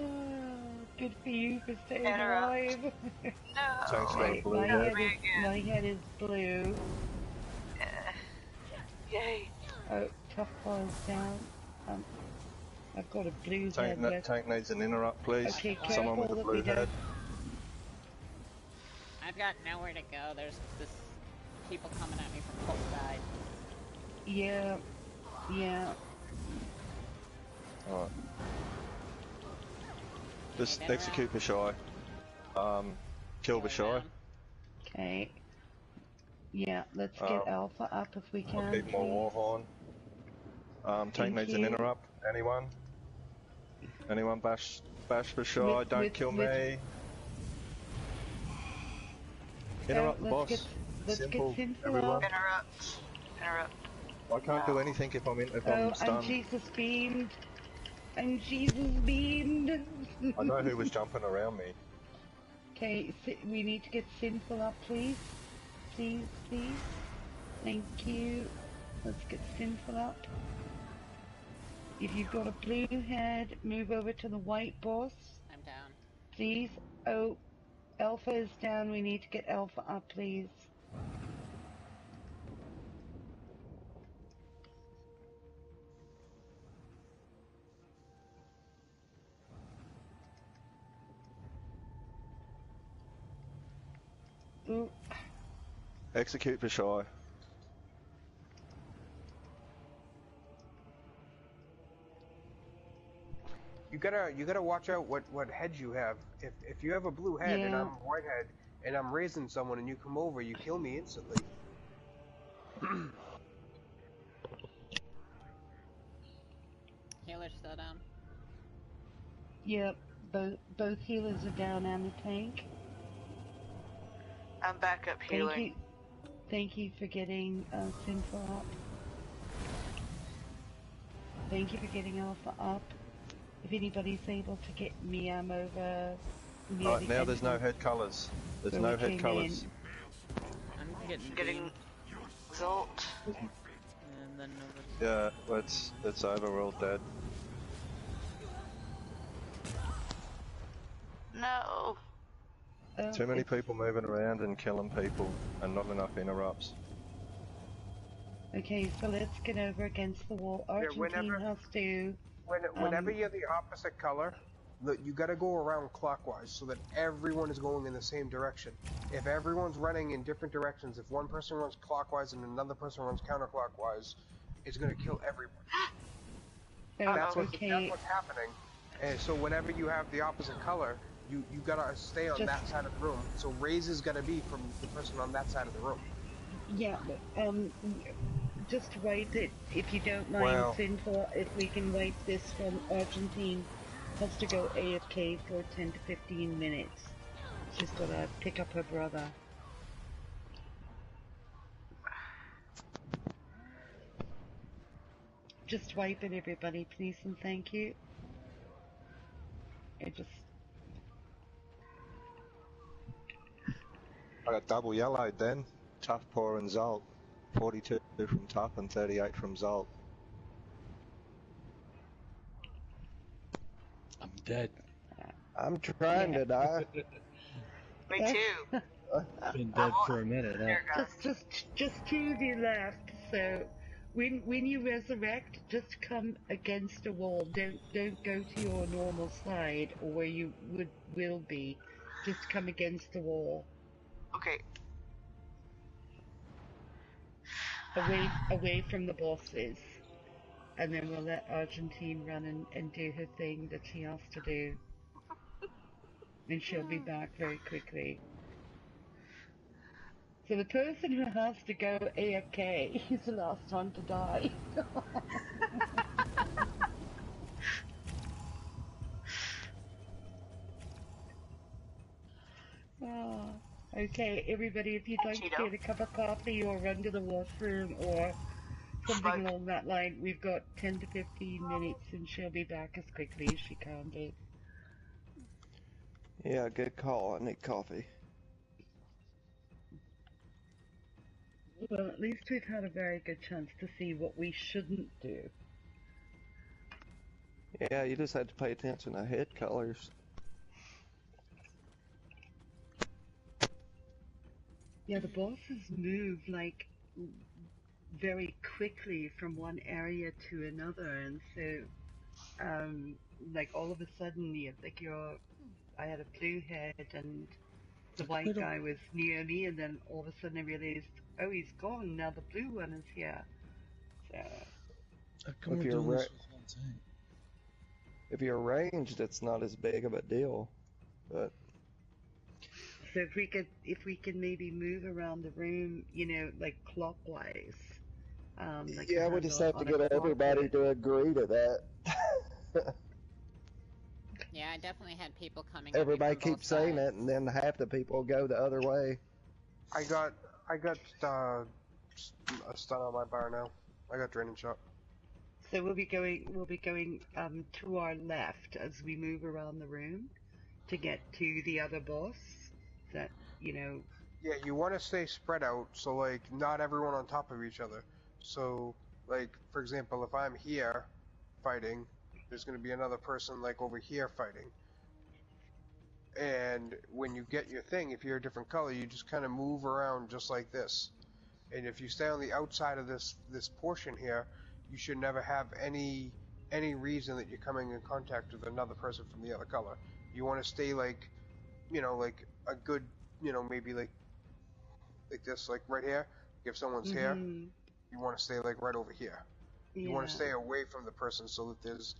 oh, good for you for staying alive.
No.
My head is blue.
Yay.
Oh, Tough Ball's down. I've got a blue head.
Tank needs an interrupt, please.
Okay,
someone with a blue head.
I've got nowhere to go. There's people coming at me from both sides.
Yeah.
Alright. Just execute Bashai. Kill Bashai.
Okay. Yeah, let's get Alpha up if we can.
I'll keep my Warhorn. Tank needs an interrupt. Anyone? Anyone bash Bashai? Don't kill me. Interrupt the boss. Simple. Everyone.
Interrupt.
I can't do anything if I'm stunned.
I'm Jesus beamed. I'm Jesus beamed.
I know who was jumping around me.
Okay, we need to get Sinful up, please. Please. Thank you. Let's get Sinful up. If you've got a blue head, move over to the white boss.
I'm down.
Please. Oh, Alpha is down. We need to get Alpha up, please. Ooh.
Execute Bashai.
You gotta watch out what heads you have. If you have a blue head and I'm a white head and I'm raising someone and you come over, you kill me instantly.
Healer's still down.
Yep, both healers are down and the tank.
I'm back up healing.
Thank you for getting Sinful up. Thank you for getting Alpha up. If anybody's able to get Miam over...
Alright, now there's no head colours. There's no head colours.
I'm
getting Zolt.
And then nobody...
Yeah, it's over, we're all dead.
No!
Too many people moving around and killing people, and not enough interrupts.
Okay, so let's get over against the wall. Argentine has to...
Whenever you're the opposite color, you gotta go around clockwise so that everyone is going in the same direction. If everyone's running in different directions, if one person runs clockwise and another person runs counterclockwise, it's gonna kill everyone. That's what's happening. And so whenever you have the opposite color, you gotta stay on that side of the room. So raise is gonna be from the person on that side of the room.
Yeah, just wait it, if you don't mind, Sinful, if we can wait this from Argentine, has to go AFK for 10 to 15 minutes. She's gotta pick up her brother. Just wipe it, everybody, please and thank you. I
got double yellowed then. Tough, Poor and Zolt. 42 from Tough and 38 from Zolt.
I'm dead.
I'm trying to die.
Me too.
Been dead for a minute, huh?
Just to the left. So when you resurrect, just come against a wall. Don't go to your normal side or where you will be. Just come against the wall.
Okay.
Away from the bosses. And then we'll let Argentine run and do her thing that she has to do. And she'll be back very quickly. So the person who has to go AFK is the last one to die. Oh, okay, everybody, if you'd like to get a cup of coffee or run to the washroom or something along that line, we've got 10 to 15 minutes and she'll be back as quickly as she can be.
Yeah, good call. I need coffee.
Well, at least we've had a very good chance to see what we shouldn't do.
Yeah, you just had to pay attention to head colors.
Yeah, the bosses move like very quickly from one area to another, and so like all of a sudden I had a blue head and the white guy was near me, and then all of a sudden I realized, oh, he's gone, now the blue one is here. So
How come we're doing this with one tank?
If you're ranged, it's not as big of a deal, but
so if we can maybe move around the room, like clockwise. Like
yeah, we just have to get everybody to agree to that.
Yeah, I definitely had people coming.
Everybody keeps saying it, and then half the people go the other way.
I got a stun on my bar now. I got draining shot.
So we'll be going to our left as we move around the room to get to the other boss. That
Yeah, you want to stay spread out, so like not everyone on top of each other. So like for example, if I'm here fighting, there's going to be another person like over here fighting. And when you get your thing, if you're a different color, you just kind of move around just like this. And if you stay on the outside of this portion here, you should never have any reason that you're coming in contact with another person from the other color. You want to stay like, like a good, maybe like this, like right here. If someone's here, you want to stay like right over here. You want to stay away from the person so that there's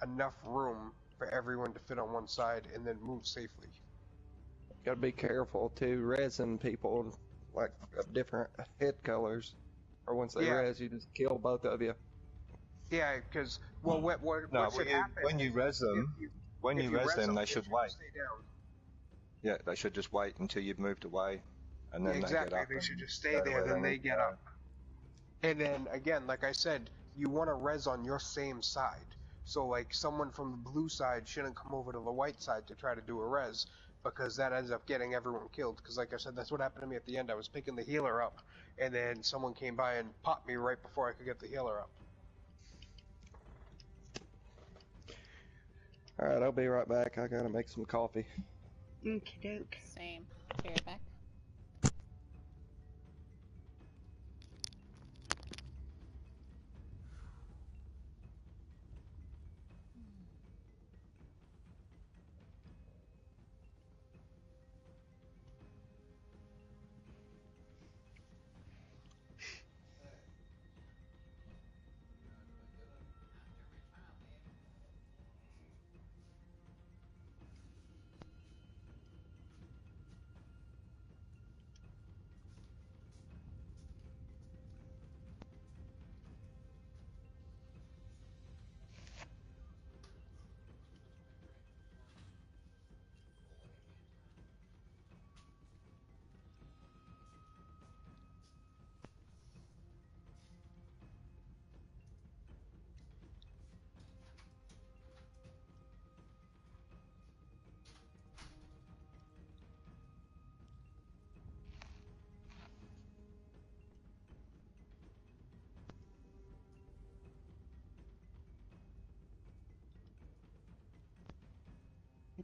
enough room for everyone to fit on one side and then move safely.
Gotta be careful too, resin people like of different head colors, or once they res, you just kill both of you.
Yeah, because what should happen?
When you res them, they should wait. Yeah, they should just wait until you've moved away, and then they get up.
They should just stay there, then they get up. And then again, like I said, you want to res on your same side. So like someone from the blue side shouldn't come over to the white side to try to do a res, because that ends up getting everyone killed. Because like I said, that's what happened to me at the end. I was picking the healer up, and then someone came by and popped me right before I could get the healer up.
Alright, I'll be right back. I gotta make some coffee.
Okie doke.
Same. Be right back.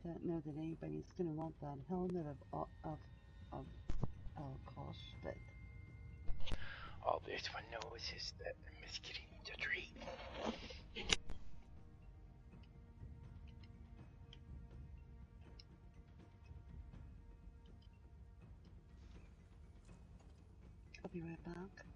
I don't know that anybody's going to want that helmet of
sister is getting the treat.
I'll be right back.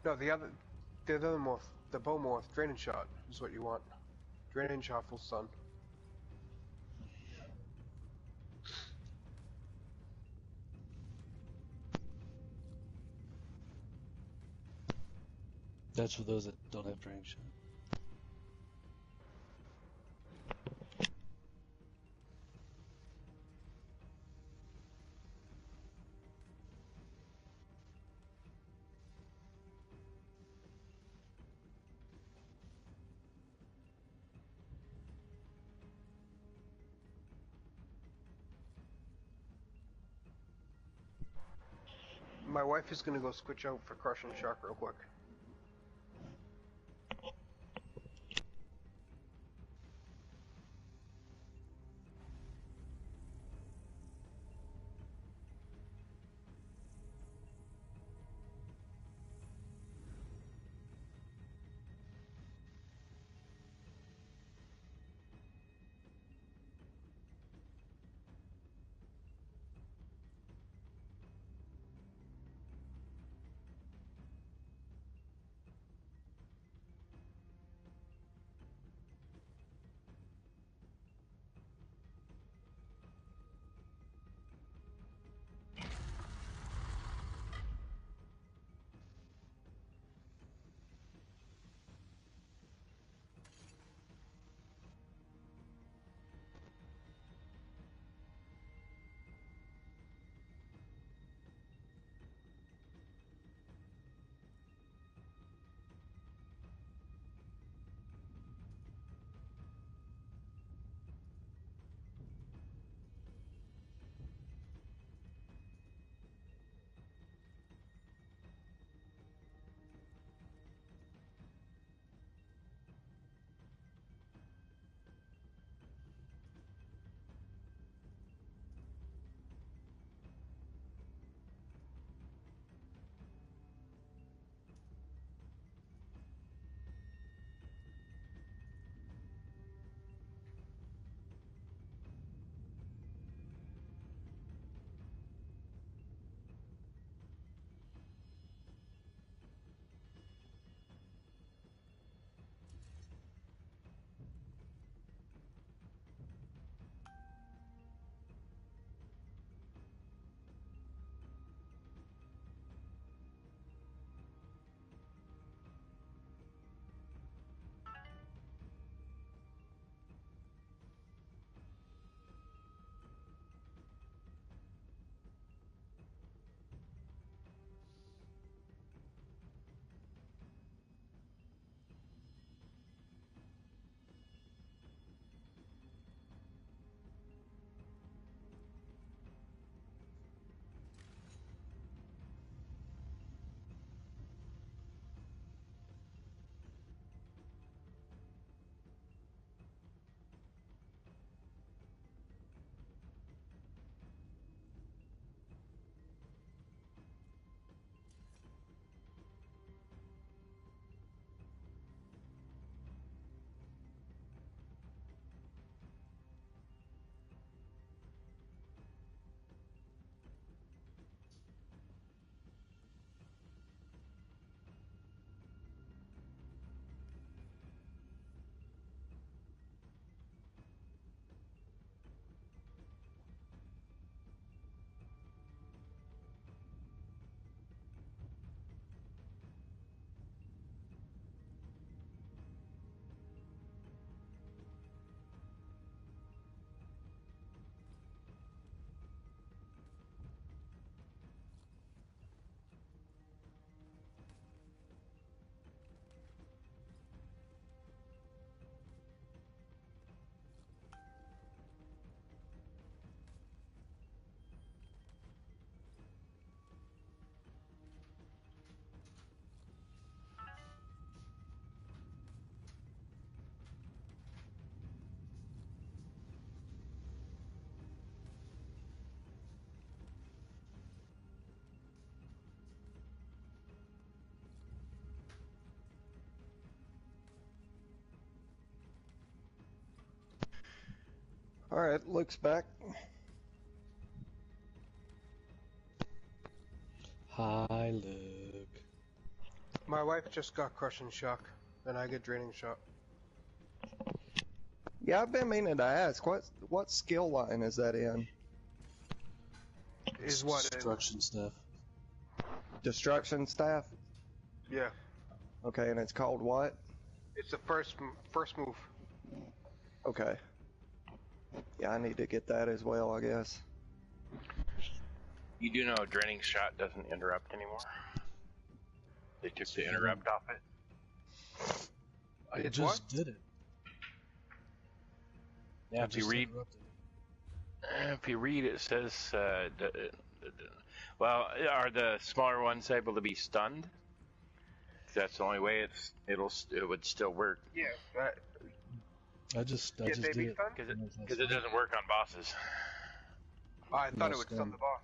No, the other morph, the bow morph, draining shot is what you want. Draining shot full stun.
That's for those that don't have draining shot.
My wife is gonna go switch out for crushing shock real quick.
Alright, Luke's back.
Hi, Luke.
My wife just got crushing shock, and I get draining shock.
Yeah, I've been meaning to ask, what skill line is that in?
Is what?
Destruction stuff.
Destruction staff?
Yeah.
Okay, and it's called what?
It's the first move.
Okay. Yeah, I need to get that as well, I guess.
You do know draining shot doesn't interrupt anymore? They took the interrupt off it?
It just did it.
Yeah, if you read, it says, well, are the smaller ones able to be stunned? That's the only way it would still work.
Yeah,
I just did it.
Because it doesn't work on bosses.
I thought it would stun the boss.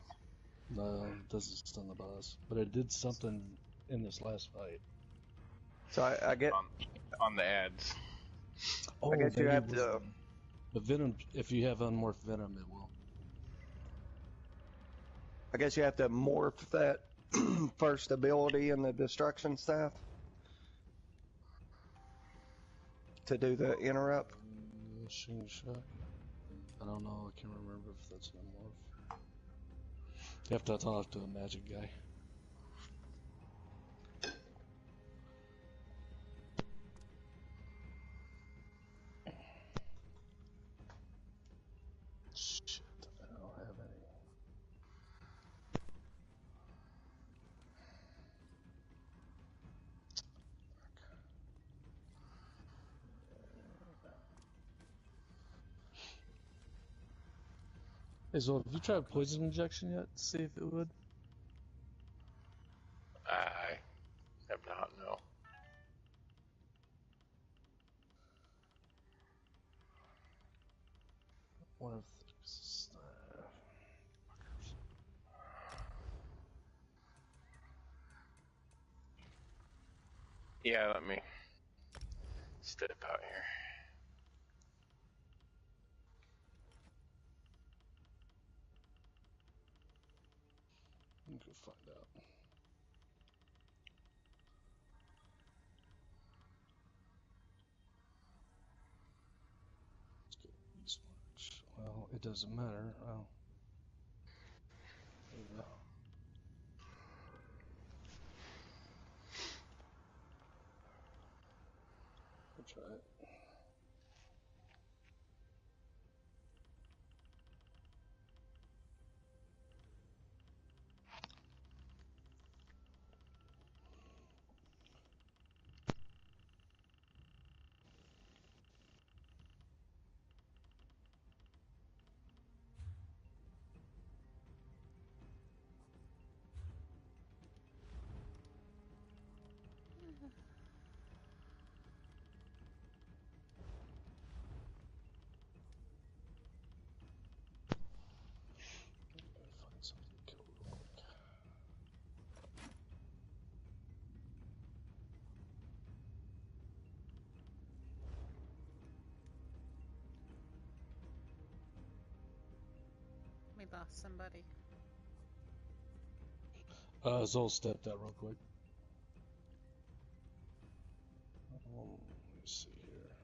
No, it doesn't stun the boss. But it did something in this last fight.
So I get...
On the ads.
Oh,
I guess you have to...
The venom, if you have unmorphed venom, it will.
I guess you have to morph that first ability in the destruction staff to do the interrupt.
Shooting shot. I don't know. I can't remember if that's an morph. You have to talk to a magic guy. Shit, I don't have any. Hey, so have you tried poison injection yet to see if it would?
I have not, no.
One of the staff.
Yeah, let me step out here.
We can find out. Let's get these ones. Well, it doesn't matter. Oh. There we go. I'll try it. Find something to kill real quick.
We lost somebody.
Zol stepped out real quick. Let me see here.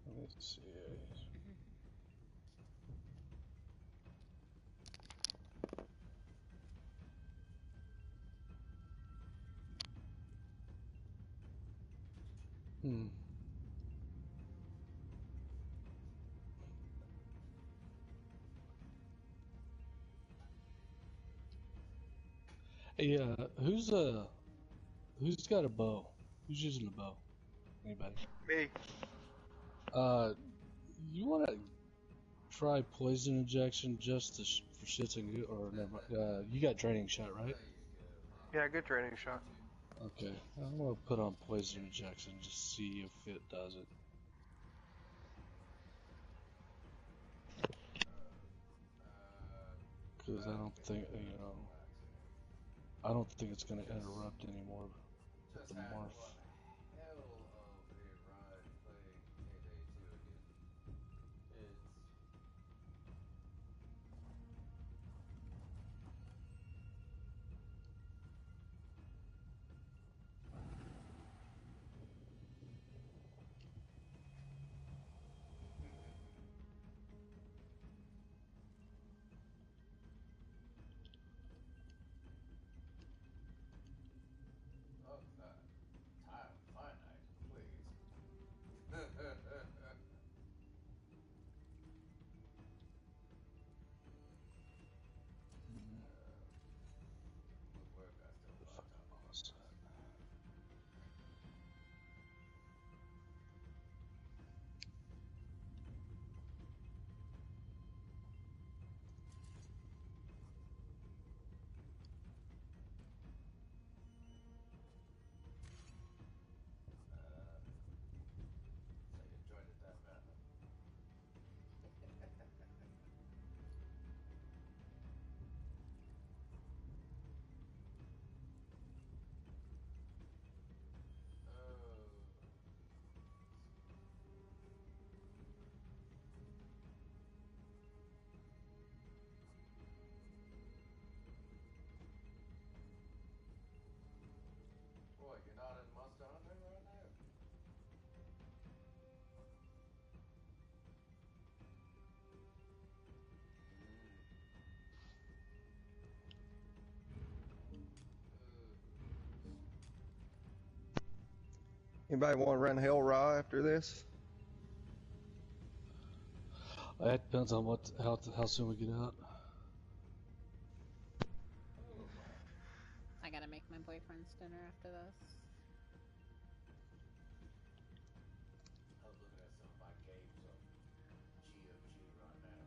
Let me see. Hmm. Hey, who's got a bow? Who's using a bow? Anybody?
Me.
You want to try poison injection just to for shits and giggles, or never? You got draining shot, right?
Yeah, good draining shot.
Okay, I'm gonna put on poison injection just to see if it does it. Because I don't think, you know. I don't think it's going to interrupt anymore with the morph.
Anybody want to run Hell Raw after this?
It depends on how soon we get out.
I gotta make my boyfriend's dinner after this.
I was looking at some of my games of GOG right now.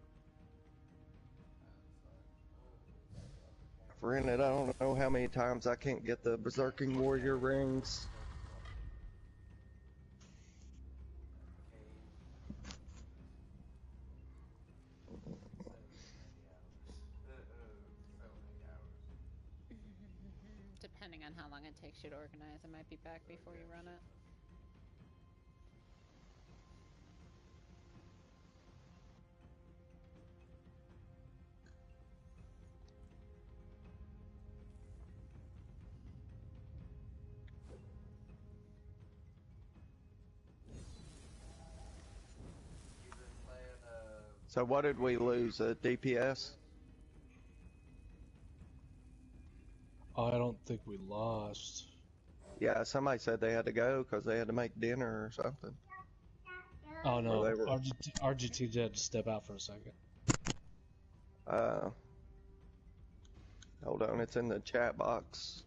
I've rented, I don't know how many times I can't get the Berserking Warrior rings.
Depending on how long it takes you to organize, I might be back before you run it.
So what did we lose? A DPS?
I don't think we lost.
Yeah, somebody said they had to go because they had to make dinner or something.
Oh no, RGT had to step out for a second.
Hold on, it's in the chat box.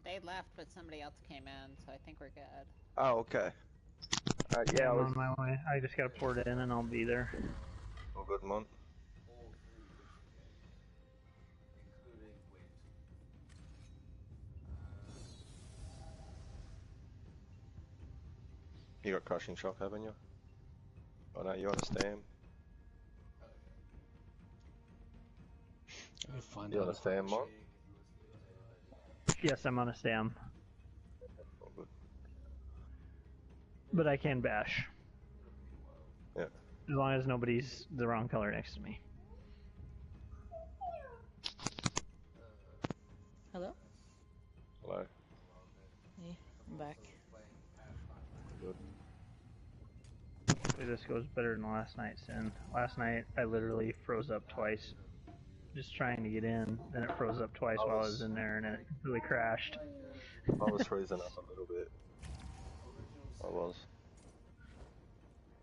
They left, but somebody else came in, so I think we're good.
Oh, okay.
Yeah, I'm on my way. I just gotta port it in and I'll be there.
Oh, good month. You got crushing shock, haven't you? Oh no, you understand. You understand, Mon?
Yes, I'm on a STAM.
Oh, good.
But I can bash.
Yeah.
As long as nobody's the wrong color next to me.
Hello?
Hello.
Hey, I'm back.
Good.
This goes better than last night, Sin. Last night I literally froze up twice. Just trying to get in, then it froze up twice while I was in there and it completely crashed.
I was freezing up a little bit. I was.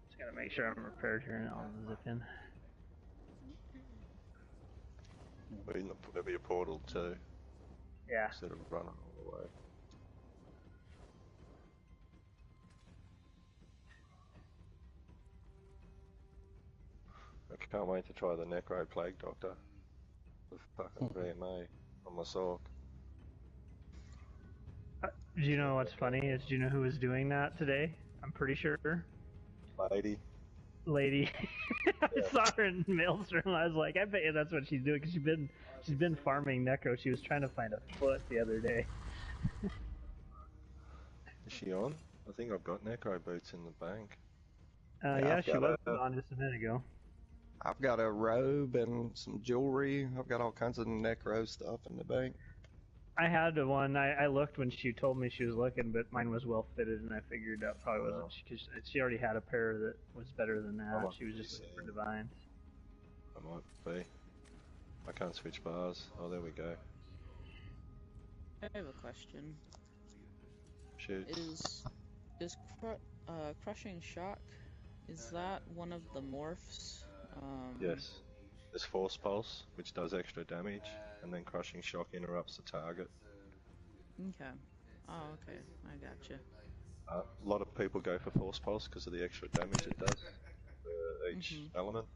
Just gotta make sure I'm prepared here and I'll zip in.
But there'll be a portal too.
Yeah.
Instead of running all the way. I can't wait to try the Necro Plague Doctor. The fucking VMA on my Sork.
Do you know what's funny is, do you know who was doing that today? I'm pretty sure.
Lady.
lady. I saw her in Maelstrom. I was like, I bet you that's what she's doing because she's been farming necro. She was trying to find a foot the other day.
Is she on? I think I've got necro boots in the bank.
Yeah, she was on just a minute ago.
I've got a robe and some jewelry. I've got all kinds of necro stuff in the bank.
I had one. I looked when she told me she was looking, but mine was well fitted, and I figured that probably wasn't because she already had a pair that was better than that. She was just looking for divines.
I might be. I can't switch bars. Oh, there we go.
I have a question.
Shoot.
Is Crushing Shock, is that one of the morphs?
Yes. There's Force Pulse, which does extra damage, and then Crushing Shock interrupts the target.
Okay. Oh, okay. I gotcha.
A lot of people go for Force Pulse because of the extra damage it does for each element.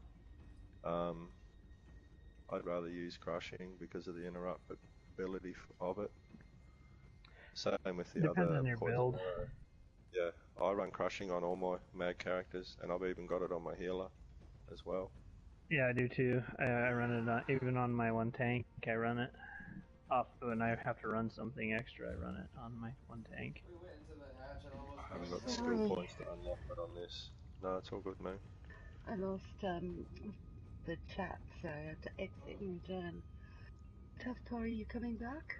I'd rather use Crushing because of the interruptibility of it. Same with the
Depends
other
on your build.
Yeah, I run Crushing on all my mag characters, and I've even got it on my healer as well.
Yeah, I do too. I run it on, even on my one tank. I run it off when I have to run something extra. I run it on my one tank.
I haven't got the skill points to unlock it on this. No, it's all good, mate.
I lost the chat, so I had to exit and return. Tough Tori, you coming back?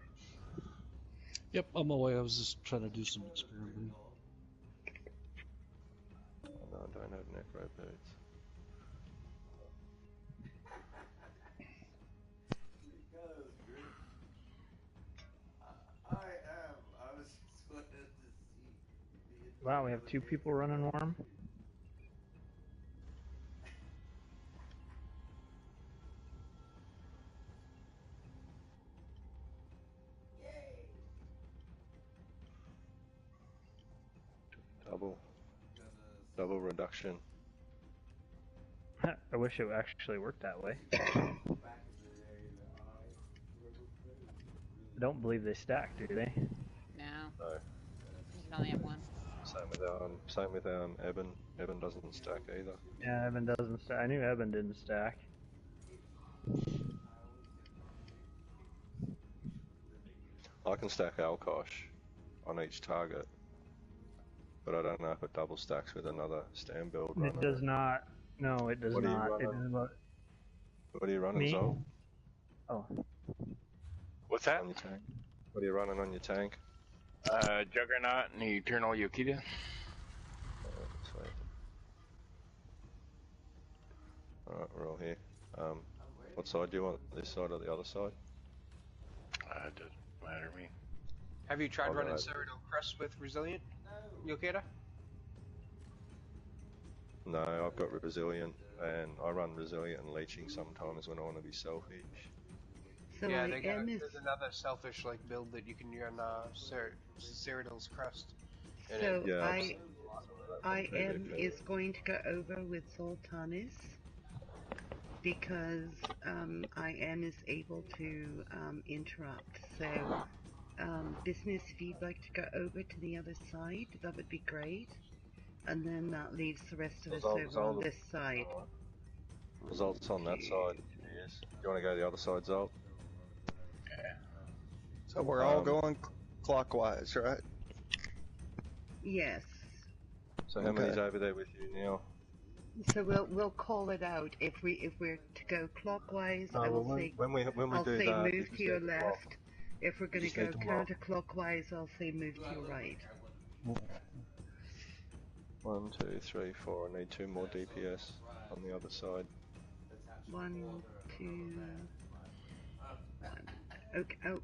Yep, I'm away. I was just trying to do some experimenting.
Oh, no, I don't have necro boots.
Wow, we have 2 people running Worm.
Double reduction.
I wish it actually worked that way. I don't believe they stack, do they?
No.
No.
You can only have one.
Same with Eben. Eben doesn't stack either.
Yeah, Eben doesn't stack. I knew Eben didn't stack.
I can stack Alkosh on each target, but I don't know if it double stacks with another stand build runner.
It does not. No, it does not.
What are you running,
Me?
Zol?
Oh.
What's that?
On your tank. What are you running on your tank?
Juggernaut and the Eternal Yokita.
Sweet. Alright, we're all here. What side do you want? This side or the other side?
It doesn't matter to me.
Have you tried running Cyrodiil Crest with Resilient, Yokita?
No, I've got Resilient, and I run Resilient and Leeching sometimes when I want to be selfish.
So
yeah, there's another selfish build that you can run Cyrodiil's Crest.
So IM is going to go over with Sultanis because IM is able to interrupt. So business, if you'd like to go over to the other side, that would be great. And then that leaves the rest of us over on this side.
Results on that side. Yes. Do you want to go to the other side, Zolt?
Yeah. So we're all going clockwise, right?
Yes.
So how many's over there with you now?
So we'll call it out if we're to go clockwise. I will say
when we
I'll
do
say
that,
move to your left. If we're going to go counterclockwise, I'll say move to your right.
1, 2, 3, 4. I need 2 more DPS on the other side.
1, 2, 1. Okay. Oh,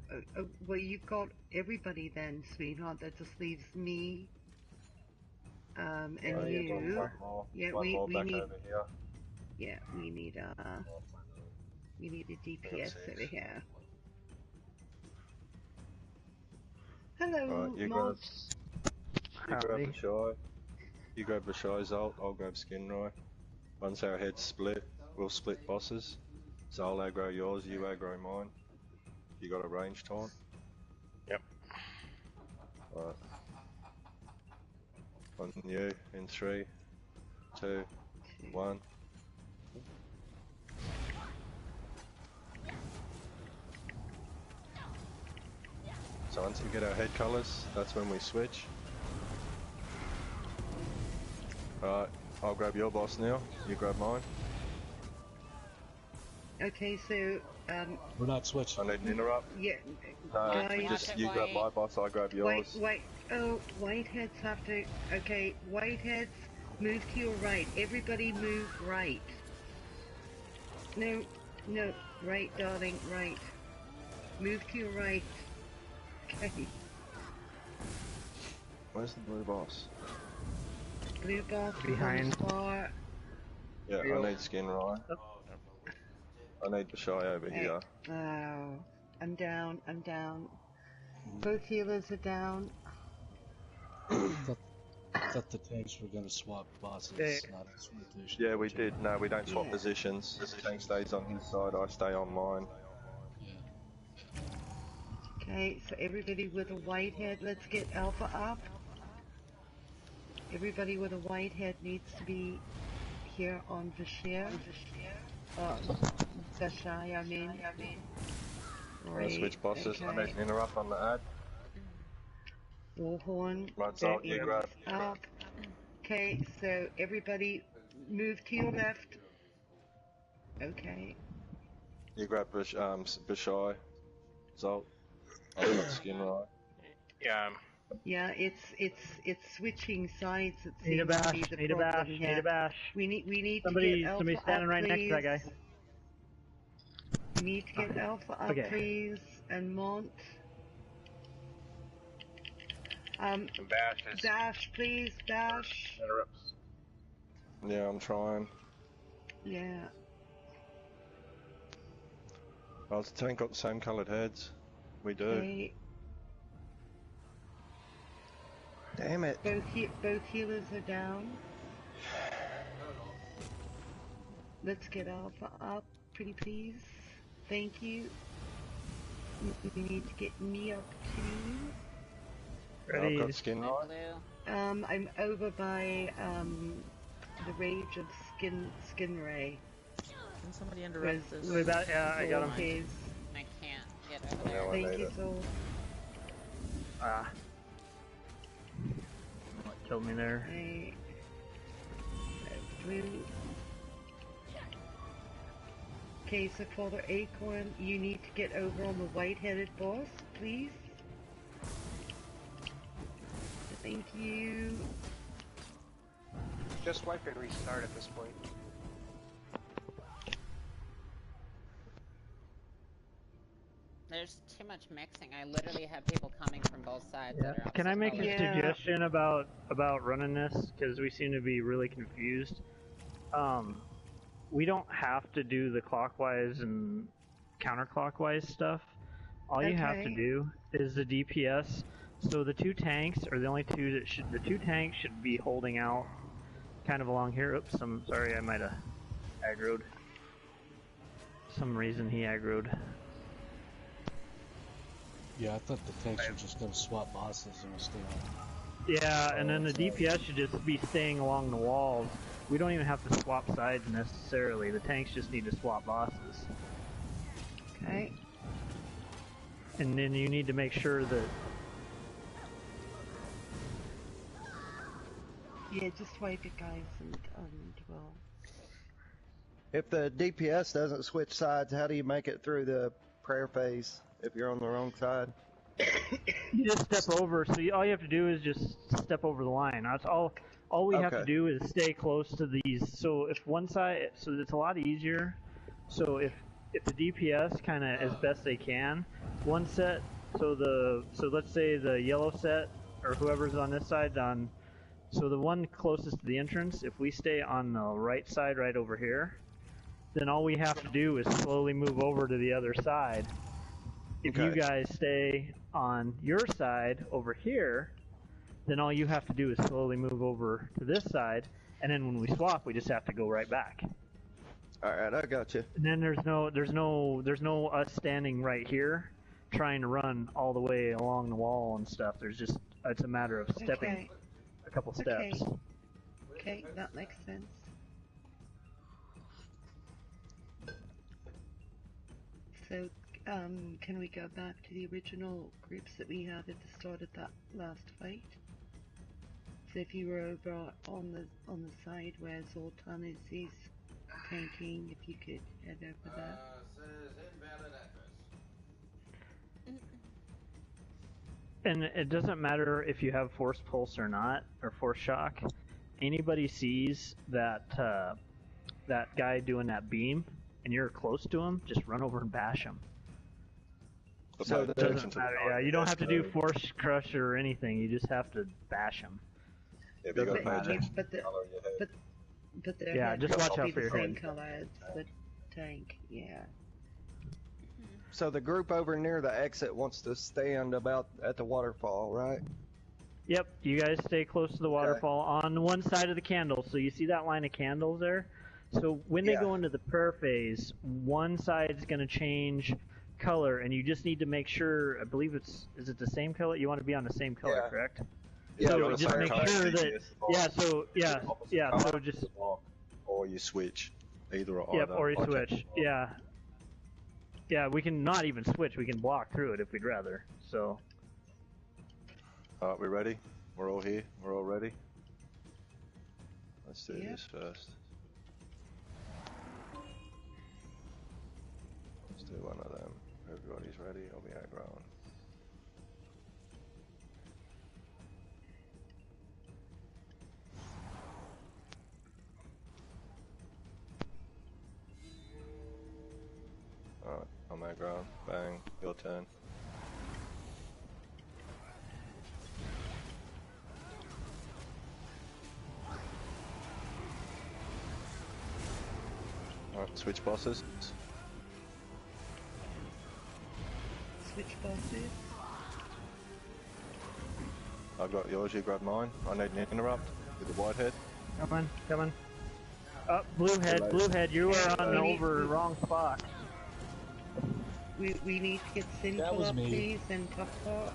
well, you've got everybody then, sweetheart. That just leaves me. And you.
One more back
need.
over here.
Yeah, we need a DPS over here. Hello,
Alright, you grab Bashai. You grab Bashai, Zolt. I'll grab Skinroy. Once our heads split, we'll split bosses. Zol aggro yours, you aggro mine. You got a range taunt?
Yep.
Alright. On you in 3, 2, 1. So once we get our head colours, that's when we switch. Alright, I'll grab your boss now, you grab mine.
Okay, so,
We're not switching.
I need an interrupt.
yeah.
No, just you grab my boss, I grab yours.
Whiteheads have to, okay, whiteheads, move to your right. Everybody move right. No, right, darling, right. Move to your right. Okay.
Where's the blue boss?
Blue boss
behind.
Far.
Yeah, I need skin right. I need the shy over here.
Oh, I'm down. Both healers are down.
I thought the tanks were going to swap bosses, not this rotation.
Yeah, we did. No, we don't swap positions. The tank stays on his side, I stay on mine.
Okay, so everybody with a white head, let's get Alpha up. Everybody with a white head needs to be here on Vashir. Vashai, I mean.
Right, switch bosses. Okay. I need an interrupt on the ad.
Warhorn.
Right, so you grab.
Up. Okay, so everybody move to your left. Okay.
You grab Vashai. Zolt. I've got skin right.
Yeah.
Yeah, it's switching sides. It
Need a
seems to
bash.
be the
Need a
problem
bash.
here.
Need a bash.
We need
somebody,
to get Alpha
somebody standing
up,
right next to that guy.
We need to get Alpha up,
okay.
please, and Mont. Dash, please, dash.
Interrupts.
Yeah, I'm trying.
Yeah.
Oh, the tank got the same coloured heads. We do.
Okay.
Damn it.
Both healers are down. Let's get Alpha up, pretty please. Thank you. We need to get me up too.
Ready?
I've got skin right.
I'm over by the rage of skin ray.
Can somebody interrupt this?
Yeah, I got him.
Please.
I can't get over there.
Thank you, Soul.
Killed me there.
Okay, so Father Acorn, you need to get over on the white-headed boss, please. Thank you.
Just wipe and restart at this point.
There's too much mixing. I literally have people coming from both sides.
Yeah.
That are
Can I make
colors.
a suggestion about running this? Because we seem to be really confused. We don't have to do the clockwise and counterclockwise stuff. All you have to do is the DPS. So the two tanks are the only two that should. The two tanks should be holding out, kind of along here. Oops, I'm sorry, I might have aggroed. Some reason he aggroed.
Yeah, I thought the tanks were just going to swap bosses and we'll stay on.
Yeah, and then the DPS should just be staying along the walls. We don't even have to swap sides necessarily. The tanks just need to swap bosses.
Okay.
And then you need to make sure that...
Yeah, just wipe it, guys, and well...
If the DPS doesn't switch sides, how do you make it through the prayer phase if you're on the wrong side?
You just step over. So all you have to do is just step over the line. That's all. All we have to do is stay close to these. So if one side, so it's a lot easier. So if the DPS kind of as best they can, one set. So let's say the yellow set or whoever's on this side on. So the one closest to the entrance, if we stay on the right side, right over here, then all we have to do is slowly move over to the other side. If you guys stay on your side over here, then all you have to do is slowly move over to this side, and then when we swap, we just have to go right back.
All right, I got you.
And then there's no us standing right here trying to run all the way along the wall and stuff. It's a matter of stepping a couple steps.
Okay, that makes sense. So, can we go back to the original groups that we had at the start of that last fight? So if you were over on the side where Zoltan is tanking, if you could head over there.
Says invalid address.
And it doesn't matter if you have force pulse or not, or force shock. Anybody sees that that guy doing that beam, and you're close to him, just run over and bash him. So it doesn't matter. Yeah, you don't have to do force crush or anything. You just have to bash him.
If you got magic,
But the
yeah,
head
just watch out
be
for your
the same
head.
color as the tank. Yeah.
So the group over near the exit wants to stand about at the waterfall, right?
Yep, you guys stay close to the waterfall on one side of the candle. So you see that line of candles there? So when they go into the prayer phase, one side's going to change color, and you just need to make sure, I believe is it the same color? You want to be on the same color, correct?
Yeah,
so just make sure that, so just...
Or you switch, either or
Yep,
either.
or you switch, yeah. Yeah, we can not even switch, we can block through it if we'd rather, so...
Alright, we ready? We're all here? We're all ready? Let's do this first. Let's do one of them. Everybody's ready, I'll be aggroing. Alright, I'm aggroing. Bang, your turn. Alright, switch bosses.
Switch bosses.
I've got yours, you grab mine. I need an interrupt with the white head.
Come on. Blue head, you are on over wrong spot.
We need to get Sinful up, please, and Tough Spot.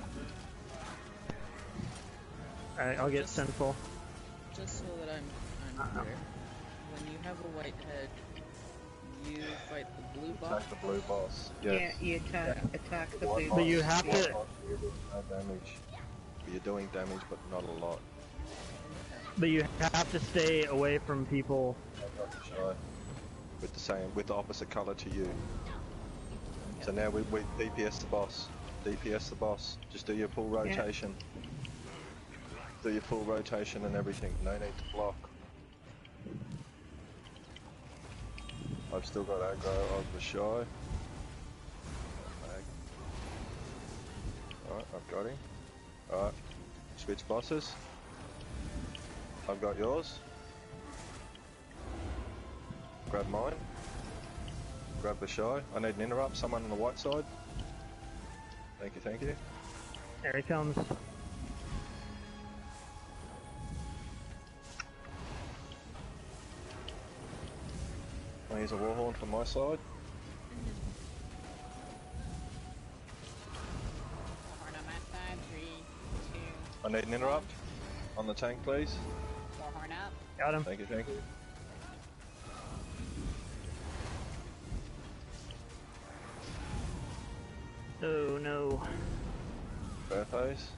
Alright, I'll get Sinful.
Just so that I'm clear, when you have a white head, you fight the blue boss?
Attack the blue boss.
Yes. Yeah, you attack the blue boss.
But you have to...
You're doing no damage. You're doing damage, but not a lot.
But you have to stay away from people.
With the opposite color to you. So now we DPS the boss. DPS the boss. Just do your full rotation. Do your full rotation and everything. No need to block. I've still got aggro of the shy. Alright, I've got him. Alright, switch bosses. I've got yours. Grab mine. Grab the shy. I need an interrupt. Someone on the white side. Thank you, thank you.
There he comes.
I use a warhorn from my side.
Warhorn on my side. 3, 2.
I need an interrupt on the tank, please.
Warhorn up.
Got him.
Thank you, thank you.
Oh no.
Fair face.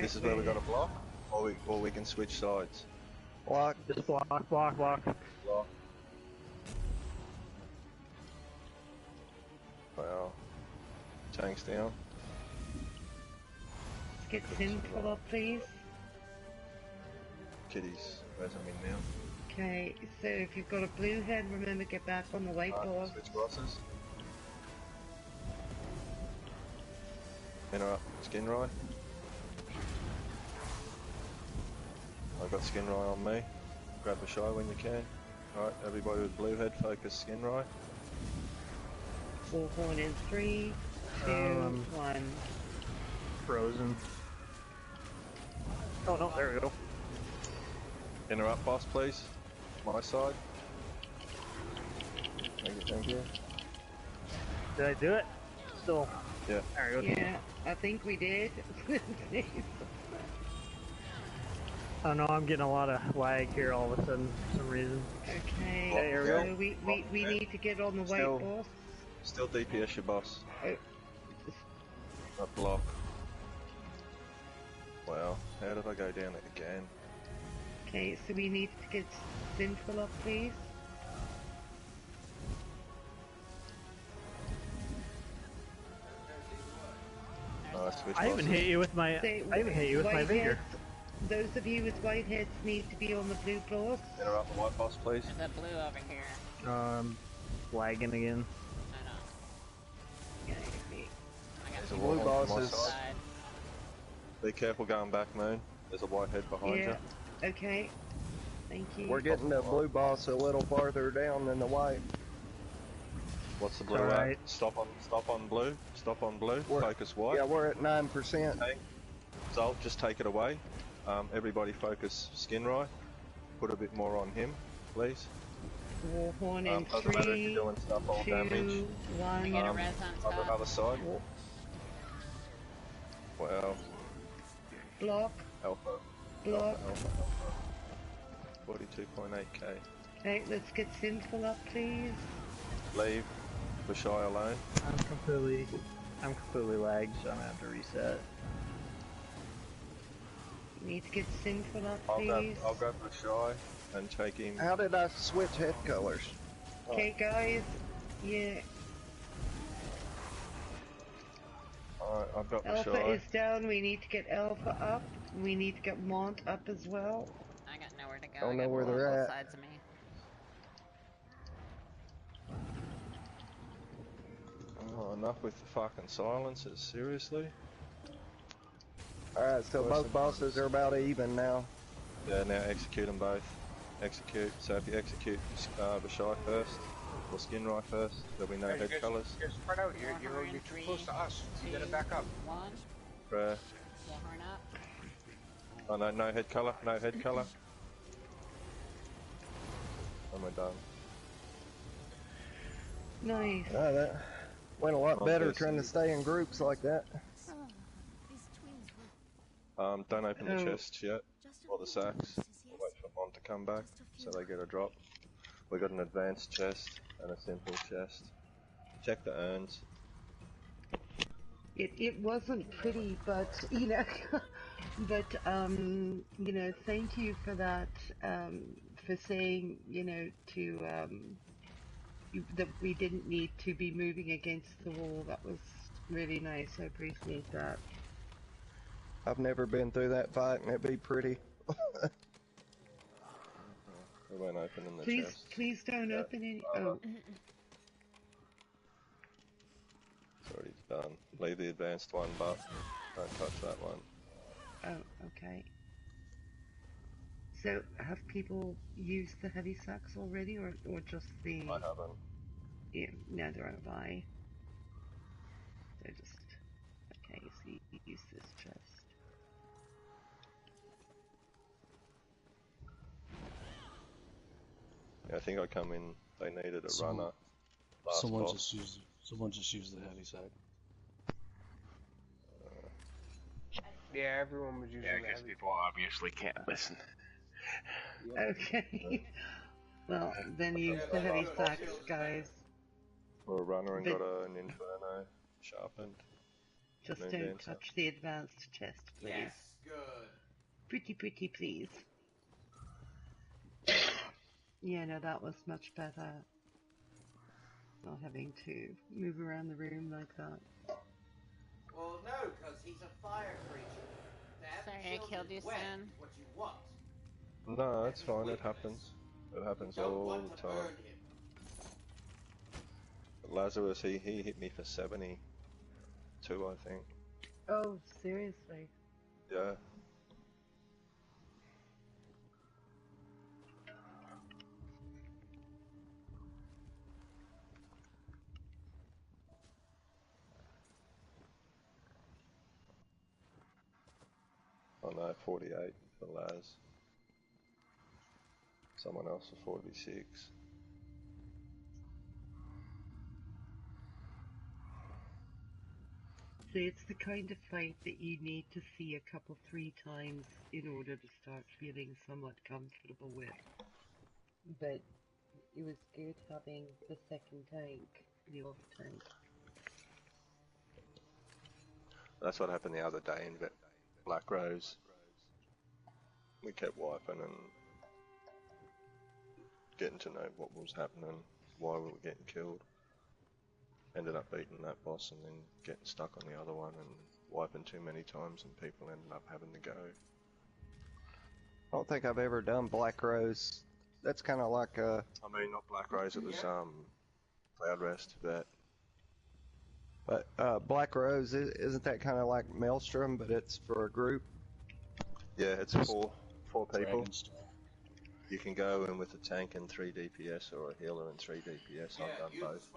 This is where we got to block, or we can switch sides.
Block.
Just block.
Block. Wow. Tank's down.
Let's get Sinful up, please.
Kitties, where's him in now?
Okay, so if you've got a blue head, remember get back on the white boss.
Switch bosses. Interrupt, skin rye. I've got skin rye on me. Grab the shy when you can. Alright, everybody with blue head, focus skin rye.
Warhorn in 3, 2, 1.
Frozen. Oh no, there we go.
Interrupt boss, please. My side. Thank you.
Did I do it? Still.
Yeah.
There we go.
Yeah, I think we did.
Oh no, I'm getting a lot of lag here all of a sudden for some reason.
Okay,
There we
so
go.
we need to get on the white boss.
Still DPS your boss. Not block. Well, how did I go down it again?
Okay, so we need to get Sinful up, please.
I even hit you with my. I even hit you with my vigor.
Those of you with white heads need to be on the blue boss.
Interrupt the white boss, please.
There's a blue over here.
Lagging again.
I know.
There's a blue boss. Be careful going back, Moon. There's a white head behind you.
Okay. Thank you.
We're getting the blue boss a little farther down than the white.
What's the blue at? Stop on blue. Stop on blue. Focus white.
Yeah, we're at 9%.
Okay. Zolt, just take it away. Everybody focus Skinrai. Put a bit more on him, please.
Warhorn in
doesn't matter if you're doing stuff all
2,
damage.
1.
I get a res on
On
top.
the other side. Wow.
Block.
Alpha.
Block.
Alpha. 42.8k.
Okay, let's get Sinful up, please.
Leave the Shy alone.
I'm completely lagged, so I'm gonna have to reset.
Need to get Sinful up, please.
I'll grab the Shy and take him.
How did I switch head colors?
Okay, guys. Yeah.
Alright, I've got the
Alpha
Shy.
is down. We need to get Alpha up. We need to get Mont up as well.
I got nowhere to go.
Don't know
I got
where they're
on both
at.
sides of me.
Oh, enough with the fucking silences, seriously?
Alright, so both bosses are about even now.
Yeah, now execute them both. Execute. So if you execute Vashai first, or Skinrai first, there'll be no head colours.
You're spread out. You're too close to us. You gotta back up.
1.
Prayer.
Warhorn up.
Oh no, no head colour. No head colour. And we're done.
Nice.
That went a lot better trying to stay in groups like that.
Don't open the chests yet, or the sacks. We'll wait for Mon to come back, so they get a drop. We got an advanced chest and a simple chest. Check the urns.
It wasn't pretty, but you know, you know, thank you for that, for saying, you know, to that we didn't need to be moving against the wall. That was really nice. I appreciate that.
I've never been through that fight, and it'd be pretty.
We won't open in the
Please,
chest.
please don't open any. Oh.
It's already done. Leave the advanced one, but don't touch that one.
Oh, okay. So, have people used the heavy sacks already, or just the...
I haven't.
Yeah, neither have I. So just... Okay, so you use this chest.
Yeah, I think I come in, they needed a runner.
Someone just used the heavy sack.
Yeah, everyone was using
I guess people obviously can't listen.
Okay. Well, then use the heavy sacks, guys.
We're a runner and got an Inferno sharpened.
Just don't touch the advanced chest, please.
Yes, good.
Pretty, please. Yeah, no, that was much better. Not having to move around the room like that.
Well, no, because he's a fire creature.
Sorry, I killed you, son.
What you want.
No, it's fine, it happens. It happens all the time. Lazarus, he hit me for 72, I think.
Oh, seriously?
Yeah. Oh no, 48 for Laz. Someone else for 46.
So it's the kind of fight that you need to see a couple, 3 times in order to start feeling somewhat comfortable with. But it was good having the second tank the old tank.
That's what happened the other day in Black Rose. We kept wiping and getting to know what was happening, why we were getting killed. Ended up beating that boss and then getting stuck on the other one and wiping too many times, and people ended up having to go.
I don't think I've ever done Black Rose. That's kind of like a...
I mean, not Black Rose, it was Cloud Rest, but...
But Black Rose, isn't that kind of like Maelstrom, but it's for a group?
Yeah, it's four people. You can go in with a tank and 3 DPS, or a healer and 3 DPS. I've done both.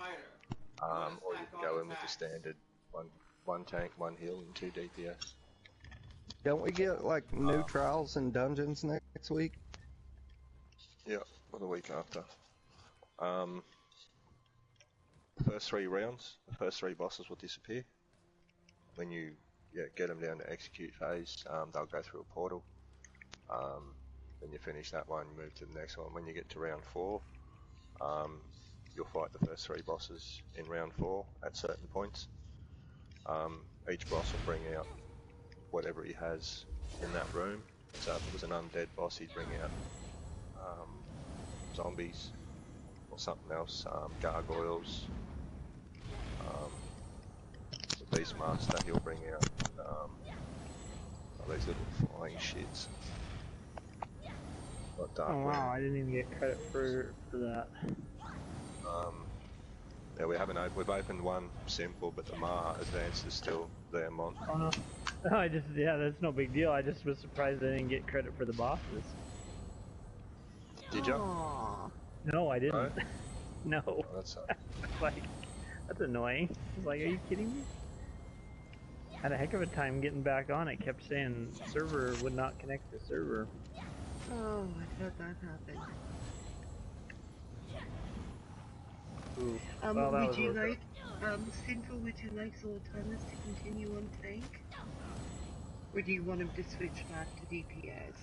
Or you can go in with the standard one tank, 1 heal, and 2 DPS.
Don't we get like new trials and dungeons next week?
Yeah, or the week after. First 3 rounds, the first 3 bosses will disappear. When you get them down to execute phase, they'll go through a portal. Then you finish that one, you move to the next one. When you get to round 4, you'll fight the first 3 bosses in round 4 at certain points. Each boss will bring out whatever he has in that room. So if it was an undead boss, he'd bring out zombies or something else, gargoyles. The Beastmaster, he'll bring out these little flying shits.
Oh wow, I didn't even get credit for that.
Yeah, we've opened one simple, but the Ma Advanced is still there, Mon.
Oh no. That's no big deal. I just was surprised I didn't get credit for the bosses.
Did you?
No, I didn't. No.
Oh, that's
like, that's annoying. I was like, are you kidding me? I had a heck of a time getting back on. It kept saying server would not connect to server.
Oh, I thought that happened.
Ooh. Well, that
would you like,
out.
Sinful, would you like Zoltanus to continue on tank? Or do you want him to switch back to DPS?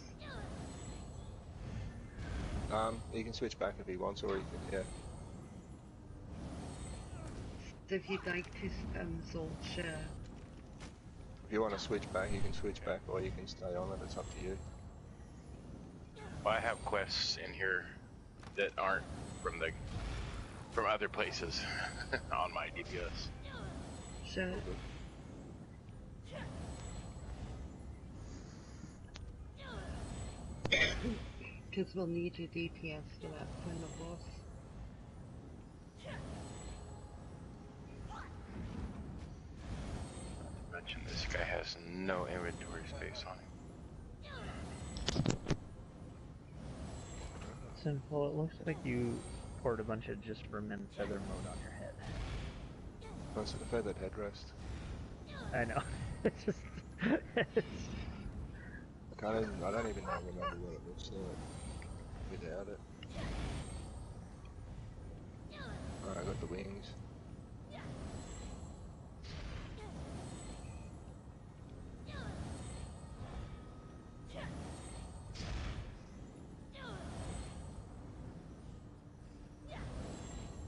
He can switch back if he wants, or he can, yeah.
So if you'd like to, Zolt share.
If you want to switch back, you can switch back, or you can stay on it, it's up to you.
Well, I have quests in here that aren't from other places on my DPS.
Sure. Because we'll need your DPS for that final boss.
Mention this guy has no inventory space on him.
Simple, it looks like you poured a bunch of just vermin feather mode on your head.
That's a feathered headrest.
I know. It's just...
I don't even remember what it looks like without it. Alright, I got the wings.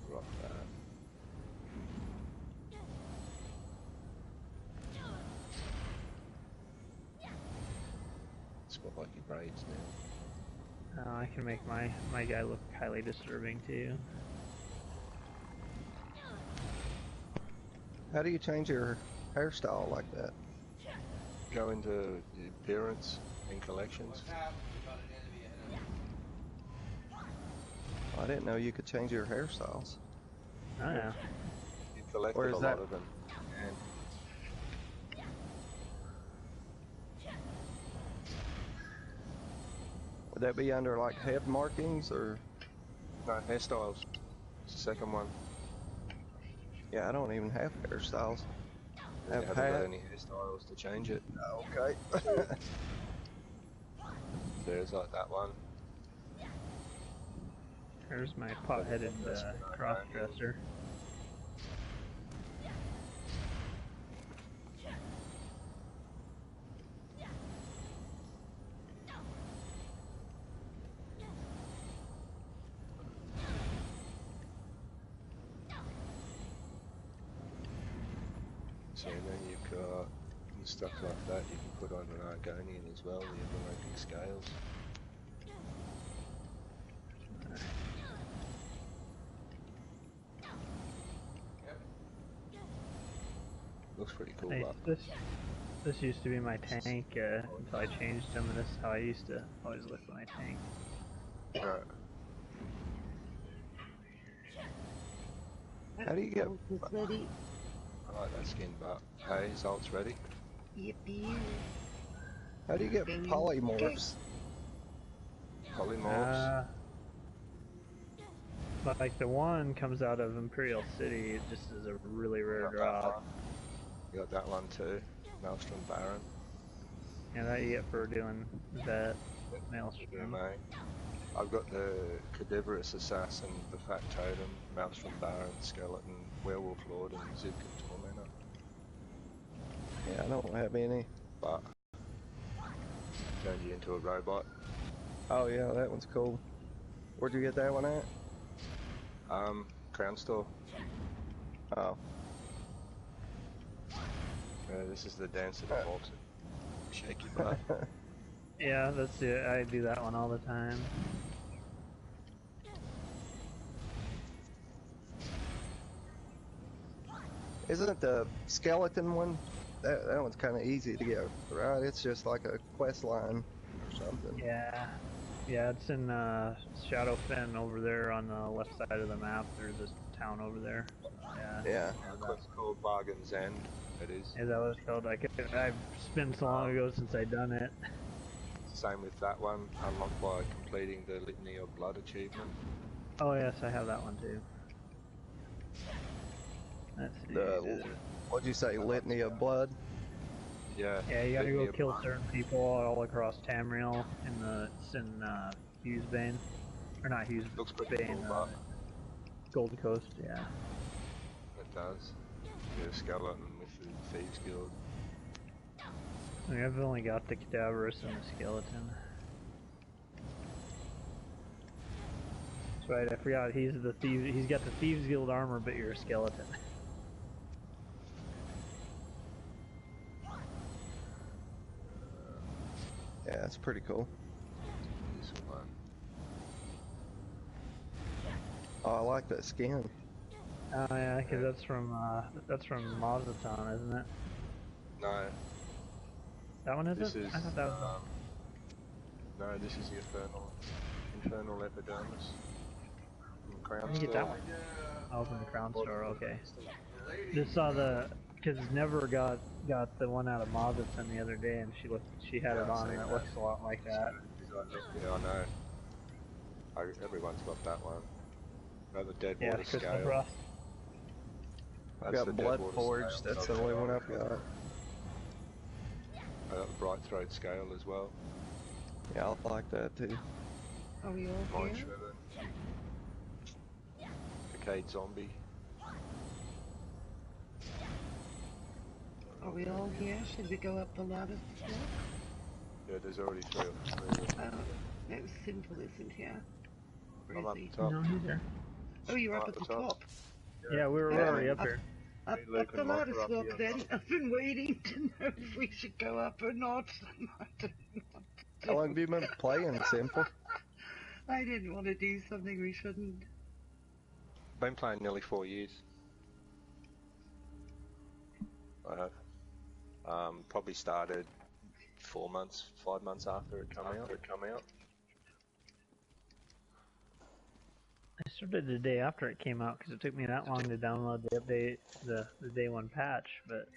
Rock that. Spot like your braids now.
I can make my guy look highly disturbing too.
How do you change your hairstyle like that?
Go into the appearance and collections.
I didn't know you could change your hairstyles.
Oh yeah.
You collected
Or is
a
that...
lot of them. And
would that be under like head markings or?
no, hairstyles. It's the second one.
Yeah, I don't even have hairstyles.
You haven't got any hairstyles to change it.
Okay.
There's like that one.
There's my pot-headed cross-dresser.
So then you've got stuff like that you can put on an Argonian as well, the overlapping scales. Looks pretty cool.
Hey, this used to be my tank until I changed him, and this is how I used to always look at my tank.
Right.
How do you get? Ready?
I like that skin, but hey, his ult's ready.
Yippee!
How do you get polymorphs?
Polymorphs?
But like the one comes out of Imperial City, it just is a really rare drop.
You got that one too, Maelstrom Baron.
Yeah, that you get for doing that Maelstrom.
Yeah, I've got the Cadaverous Assassin, the Fat Totem, Maelstrom Baron, Skeleton, Werewolf Lord, and Zukin Tormentor.
Yeah, I don't have any.
But turned you into a robot.
Oh yeah, that one's cool. Where'd you get that one at?
Crown Store.
Oh.
This is the dance of the vault. Shake your butt.
Yeah, that's it. I do that one all the time.
Isn't the skeleton one? That one's kind of easy to get, right? It's just like a quest line or something.
Yeah. Yeah, it's in Shadowfen over there on the left side of the map. There's this town over there.
Yeah.
It's called Bargain's End. It is.
Is that what it's called? I've been so long ago since I've done it.
Same with that one, unlocked by completing the Litany of Blood achievement.
Oh yes, I have that one too. Let's see.
What'd you say, Litany of Blood?
Yeah.
Yeah, you gotta go kill certain people all across Tamriel it's in Hughesbane. Or not Hughesbane,
looks pretty cool,
Gold Coast, yeah.
It does. You're a skeleton with the Thieves Guild.
I mean, I've only got the Cadaverous and the Skeleton. That's right, I forgot he's got the Thieves Guild armor, but you're a skeleton.
Yeah, that's pretty cool.
This one.
Oh, I like that skin.
Oh yeah, because that's from Mazatan, isn't it?
No.
That one
This
isn't?
is,
I thought that was...
no, this is the Infernal Epidermis. From Crown
Let me get that one. Oh, from the Crown Store, okay. Just saw because Never got the one out of Mazatan the other day, and she had it on, and it looks a lot like that.
Yeah, I know. Everyone's got that one. Another Deadwater
Crystal
Scale.
Frost.
I've got Blood Forged, that's the only one I've got.
I got the Bright Throat Scale as well.
Yeah, I like that too.
Are we all
Mind
here?
Shredder. Decayed Zombie.
Are we all here? Should we go up the ladder?
Yeah, there's already 3 of them.
Oh, no, Simple isn't here. Where
I'm
is
up
he?
the top.
No, he's there.
Oh, you're up at the top.
Yeah, we're already up here.
Up the ladder slope then. I've been waiting to know if we should go up or not. I don't know what to do.
How long have you been playing, Simple?
I didn't want to do something we shouldn't.
Been playing nearly 4 years. I have. Probably started 4 months, 5 months after it come out.
I started the day after it came out because it took me that long to download the update, the day one patch, but...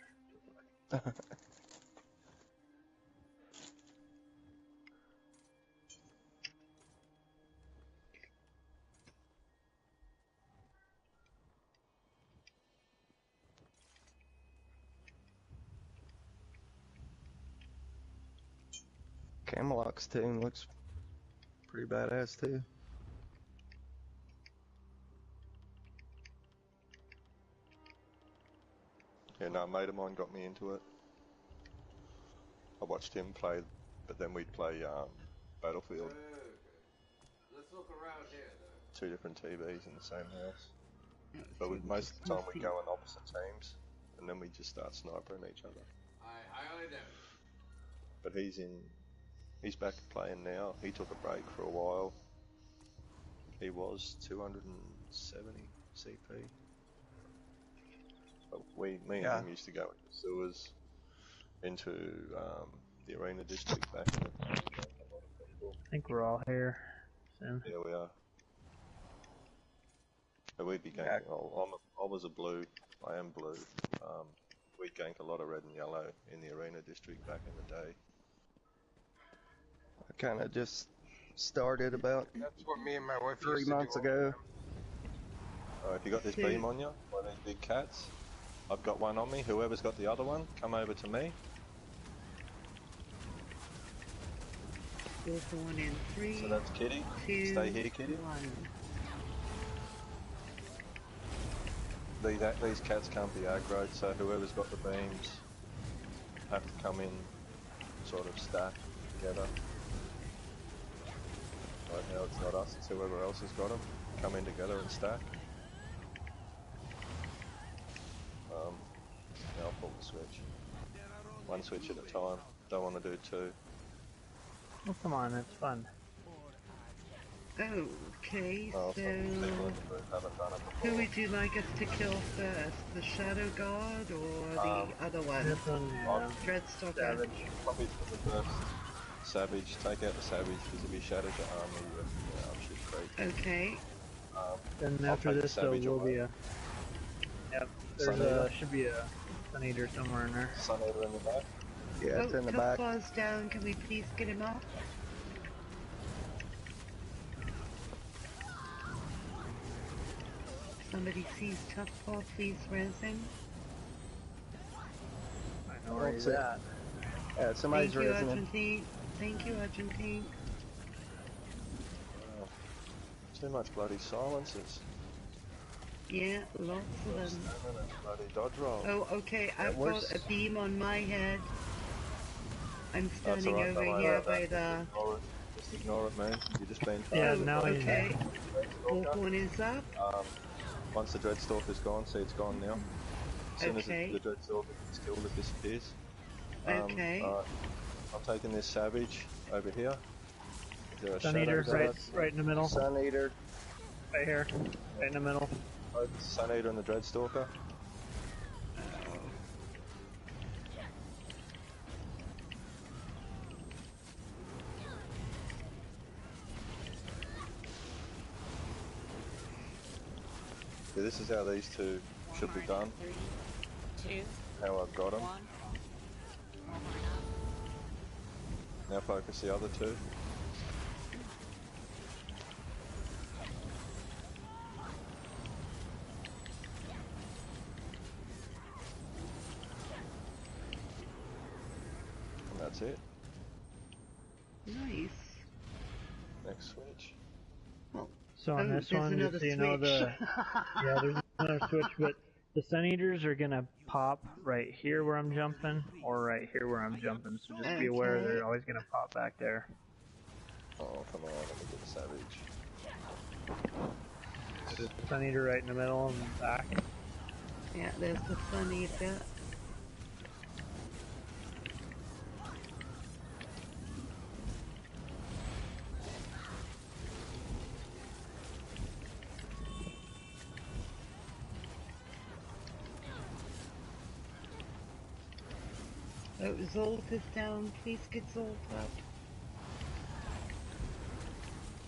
Camelot's tune looks pretty badass too.
Yeah, no, a mate of mine got me into it. I watched him play, but then we'd play Battlefield.
Let's look around here.
2 different TVs in the same house. But most of the time we go on opposite teams. and then we just start sniping each other.
I only do.
But he's back playing now. He took a break for a while. He was 270 CP. But me and him used to go into the sewers, into the arena district back in the day.
I think we're all here soon.
Yeah, we are. But we'd be ganking. I was a blue. I am blue. We'd gank a lot of red and yellow in the arena district back in the day.
I kind of just started about
That's what me and my wife
3 months ago.
Alright, you got this beam on you? One of these big cats? I've got one on me. Whoever's got the other one, come over to me.
We're going in 3,
So that's Kitty.
2,
Stay here, Kitty.
1.
These cats can't be aggroed, so whoever's got the beams have to come in, sort of stack together. Right now it's not us, it's whoever else has got them. Come in together and stack. Now I'll pull the switch. One switch at a time. Don't want to do two.
Oh, come on, it's fun.
Okay, so
People in the group haven't done it before.
who would you like us to kill first? The Shadow God or the other one?
This one, yeah.
Dreadstalker.
Savage. Probably the first. Savage. Take out the Savage, because if he shatters your armor, you shoot great.
Okay.
Then
I'll
after
take the
this, there
Savage
will
away.
be a... Yep, there's should be a Sun Eater somewhere in there.
Sun Eater in the back?
Yeah, it's in the back.
Claw's down. Can we please get him up? Somebody sees Tough Paw, please res him.
I know where he's at.
Yeah, somebody's
Thank you,
resing him.
Argentine. Thank you, Argentine.
Wow. Too much bloody silences.
Yeah, lots of them.
Bloody dodge roll.
Oh, okay, I've got a beam on my head. I'm standing
That's all right,
over
don't worry
here
about
by
that.
the...
Just ignore it, man. You're just being
Yeah, now
okay. One is up.
Once the Dreadstalker's gone, see it's gone now. As soon as the Dreadstalker gets killed, it disappears.
Okay.
Alright. I'm taking this Savage over here. Is there a
Sun
Shadow
Eater,
guard?
right in the middle.
Sun Eater.
Right here. Right in the middle.
Both Sun Eater and the Dreadstalker. Yeah, this is how these two should be done.
3, 2,
How I've got them.
1.
Now focus the other two. And that's it.
Nice.
Next switch.
So on this
there's
one,
another
just so you know,
switch.
yeah, there's another switch, but the Sun Eaters are gonna pop right here where I'm jumping, or right here where I'm jumping. So just be aware they're always gonna pop back there.
Oh, come on, let me get the Savage.
There's the Sun Eater right in the middle and back.
Yeah, there's the Sun Eater. Oh, Zolt is down. Please get Zolt up.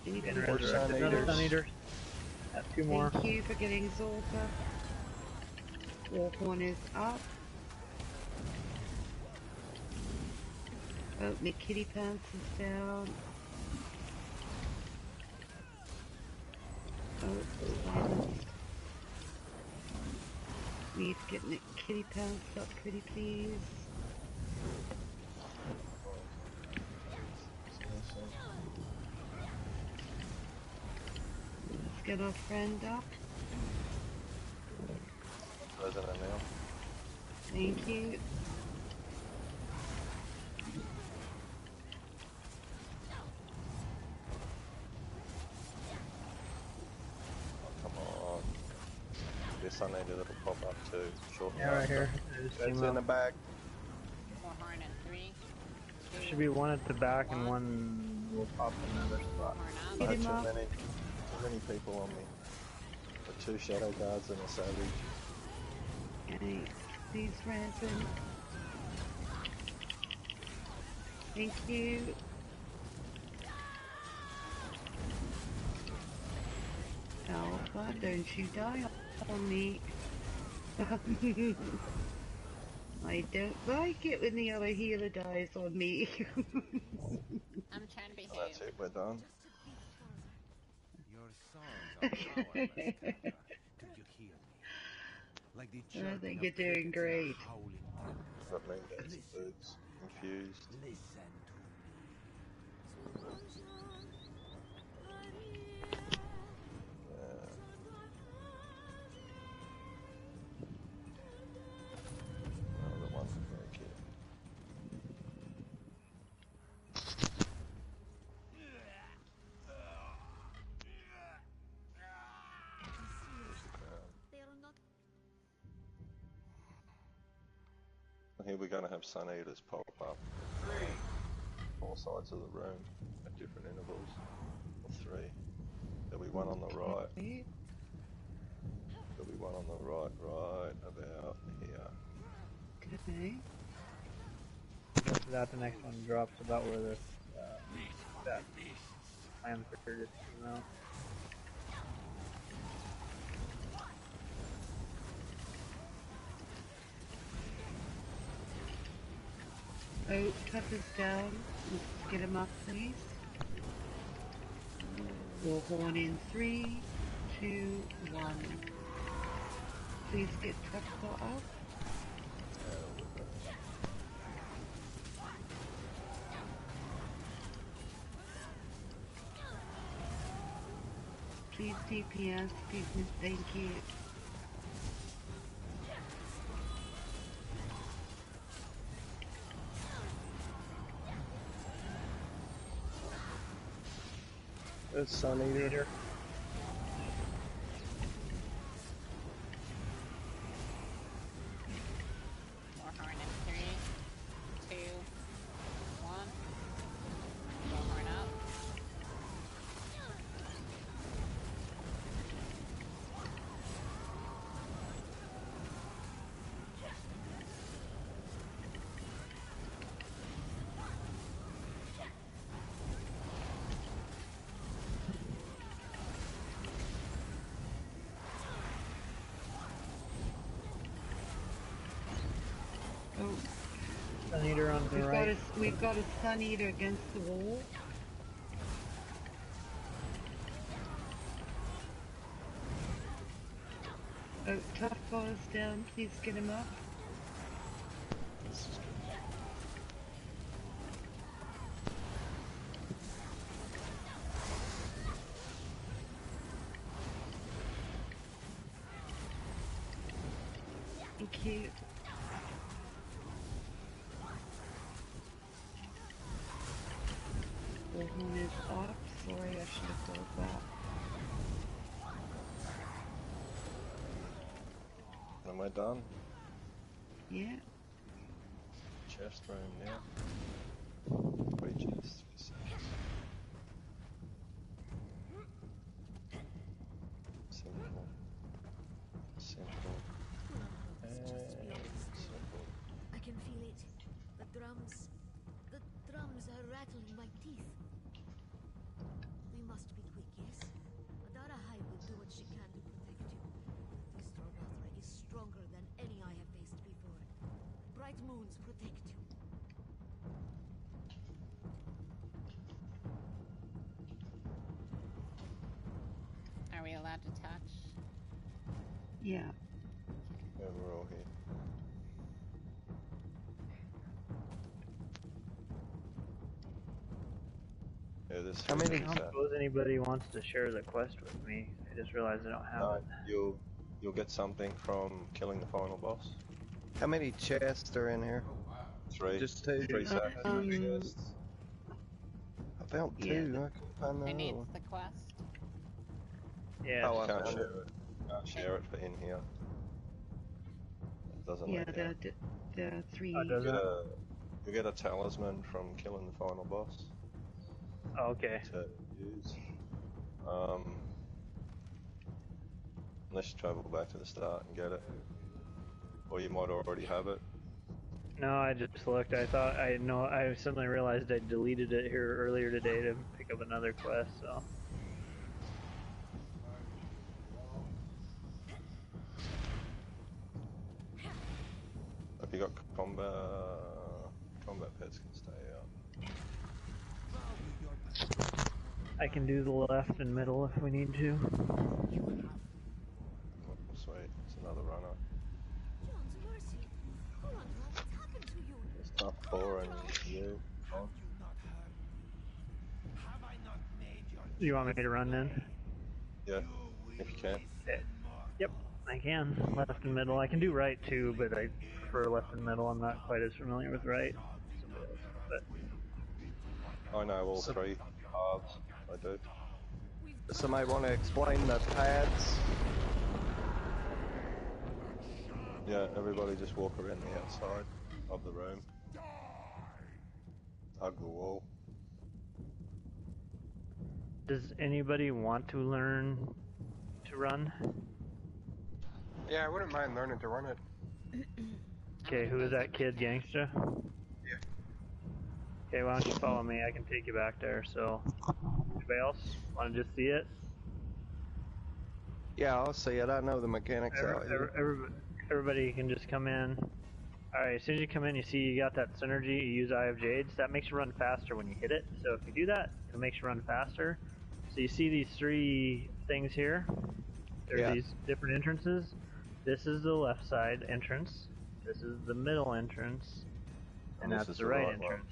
Getting resurrected. Another Sun Eater. Got 2 more.
Thank you for getting Zolt up. Wolf 1 is up. Oh, McKitty Pants is down. Oh, violence. Need to get McKitty Pants up pretty please. Let's get our friend up.
President now.
Thank you.
Oh, come on. be a sun eater that'll pop up too shortly
Yeah, right
after.
here. It just
It's
came
in the
up.
back.
We're horn in 3, 2,
There should be one at the back and
1.
one will pop in another spot.
Horn up.
I had too many people on me. The 2 shadow guards and a savage.
Okay, please ransom. Thank you. Alpha, don't you die on me. I don't like it when the other healer dies on me.
I'm trying to behave.
That's it, we're done.
Your songs are powerless, Kata. Could you hear me? Like the
I think
chirping
you're
of
doing
crickets in a
great.
howling tempest.
Got me dancing boots, infused.
Listen to me.
Another one for very cute. Here we're going to have sun eaters pop up. 4 sides of the room at different intervals. Or 3. There'll be one on the right. There'll be one on the right about here.
Okay.
After that, the next one drops about where the that plan for just came out.
Oh, tough is down. Let's get him up, please. We'll horn in 3, 2, 1. Please get tough up. Please DPS, please, thank you.
It's sun eater.
We're horn in 3, 2, 1. Go horn up.
Sun eater on the right.
We've got a sun eater against the wall. Oh, tough got us down. Please get him up. Thank you. Bullhorn is up. Sorry, I should have thought that.
And we're done.
Yeah.
Chest room now. 3 chests. Simple. Simple. And simple.
I can feel it. The drums are rattling my teeth. We must be quick, yes? Adara High will do what she can to protect you. This Drogathra is stronger than any I have faced before. Bright moons protect you.
Are we allowed to touch?
Yeah.
Yeah, we're all here. Yeah, there's
How many?
I don't suppose anybody wants to share the quest with me. I just realized I don't have it.
You'll get something from killing the final boss.
How many chests are in here?
3.
Just 2.
3 chests.
I found 2. I couldn't find
Who
the other
needs
one.
the quest?
Yeah.
Oh, I
Can't
found
share
it.
it. Share it for in here. It doesn't
Yeah,
let you.
the 3.
You get a talisman from killing the final boss.
Oh, okay.
To use. Unless you travel back to the start and get it. Or you might already have it.
No, I just looked. I suddenly realized I deleted it here earlier today to pick up another quest, so.
If you got combat pets can stay out.
I can do the left and middle if we need to.
Oh, sweet, it's another runner. It's tough 4 and you. Oh.
You want me to run then?
Yeah, if you can.
Yep, I can. Left and middle. I can do right too, but I prefer left and middle. I'm not quite as familiar with right. But
I know all 3 paths. I do.
Somebody want to explain the pads?
Yeah, everybody just walk around the outside of the room. Hug the wall.
does anybody want to learn to run?
Yeah, I wouldn't mind learning to run it.
Okay, who is that kid, Gangsta?
Yeah.
Okay, why don't you follow me? I can take you back there, so. Anybody else want to just see it?
Yeah, I'll see it. I know the mechanics out here.
Everybody can just come in. Alright, as soon as you come in, you see you got that synergy, you use Eye of Jades. That makes you run faster when you hit it. So if you do that, it makes you run faster. So you see these 3 things here? There's these different entrances. This is the left side entrance. This is the middle entrance. And that's the right entrance.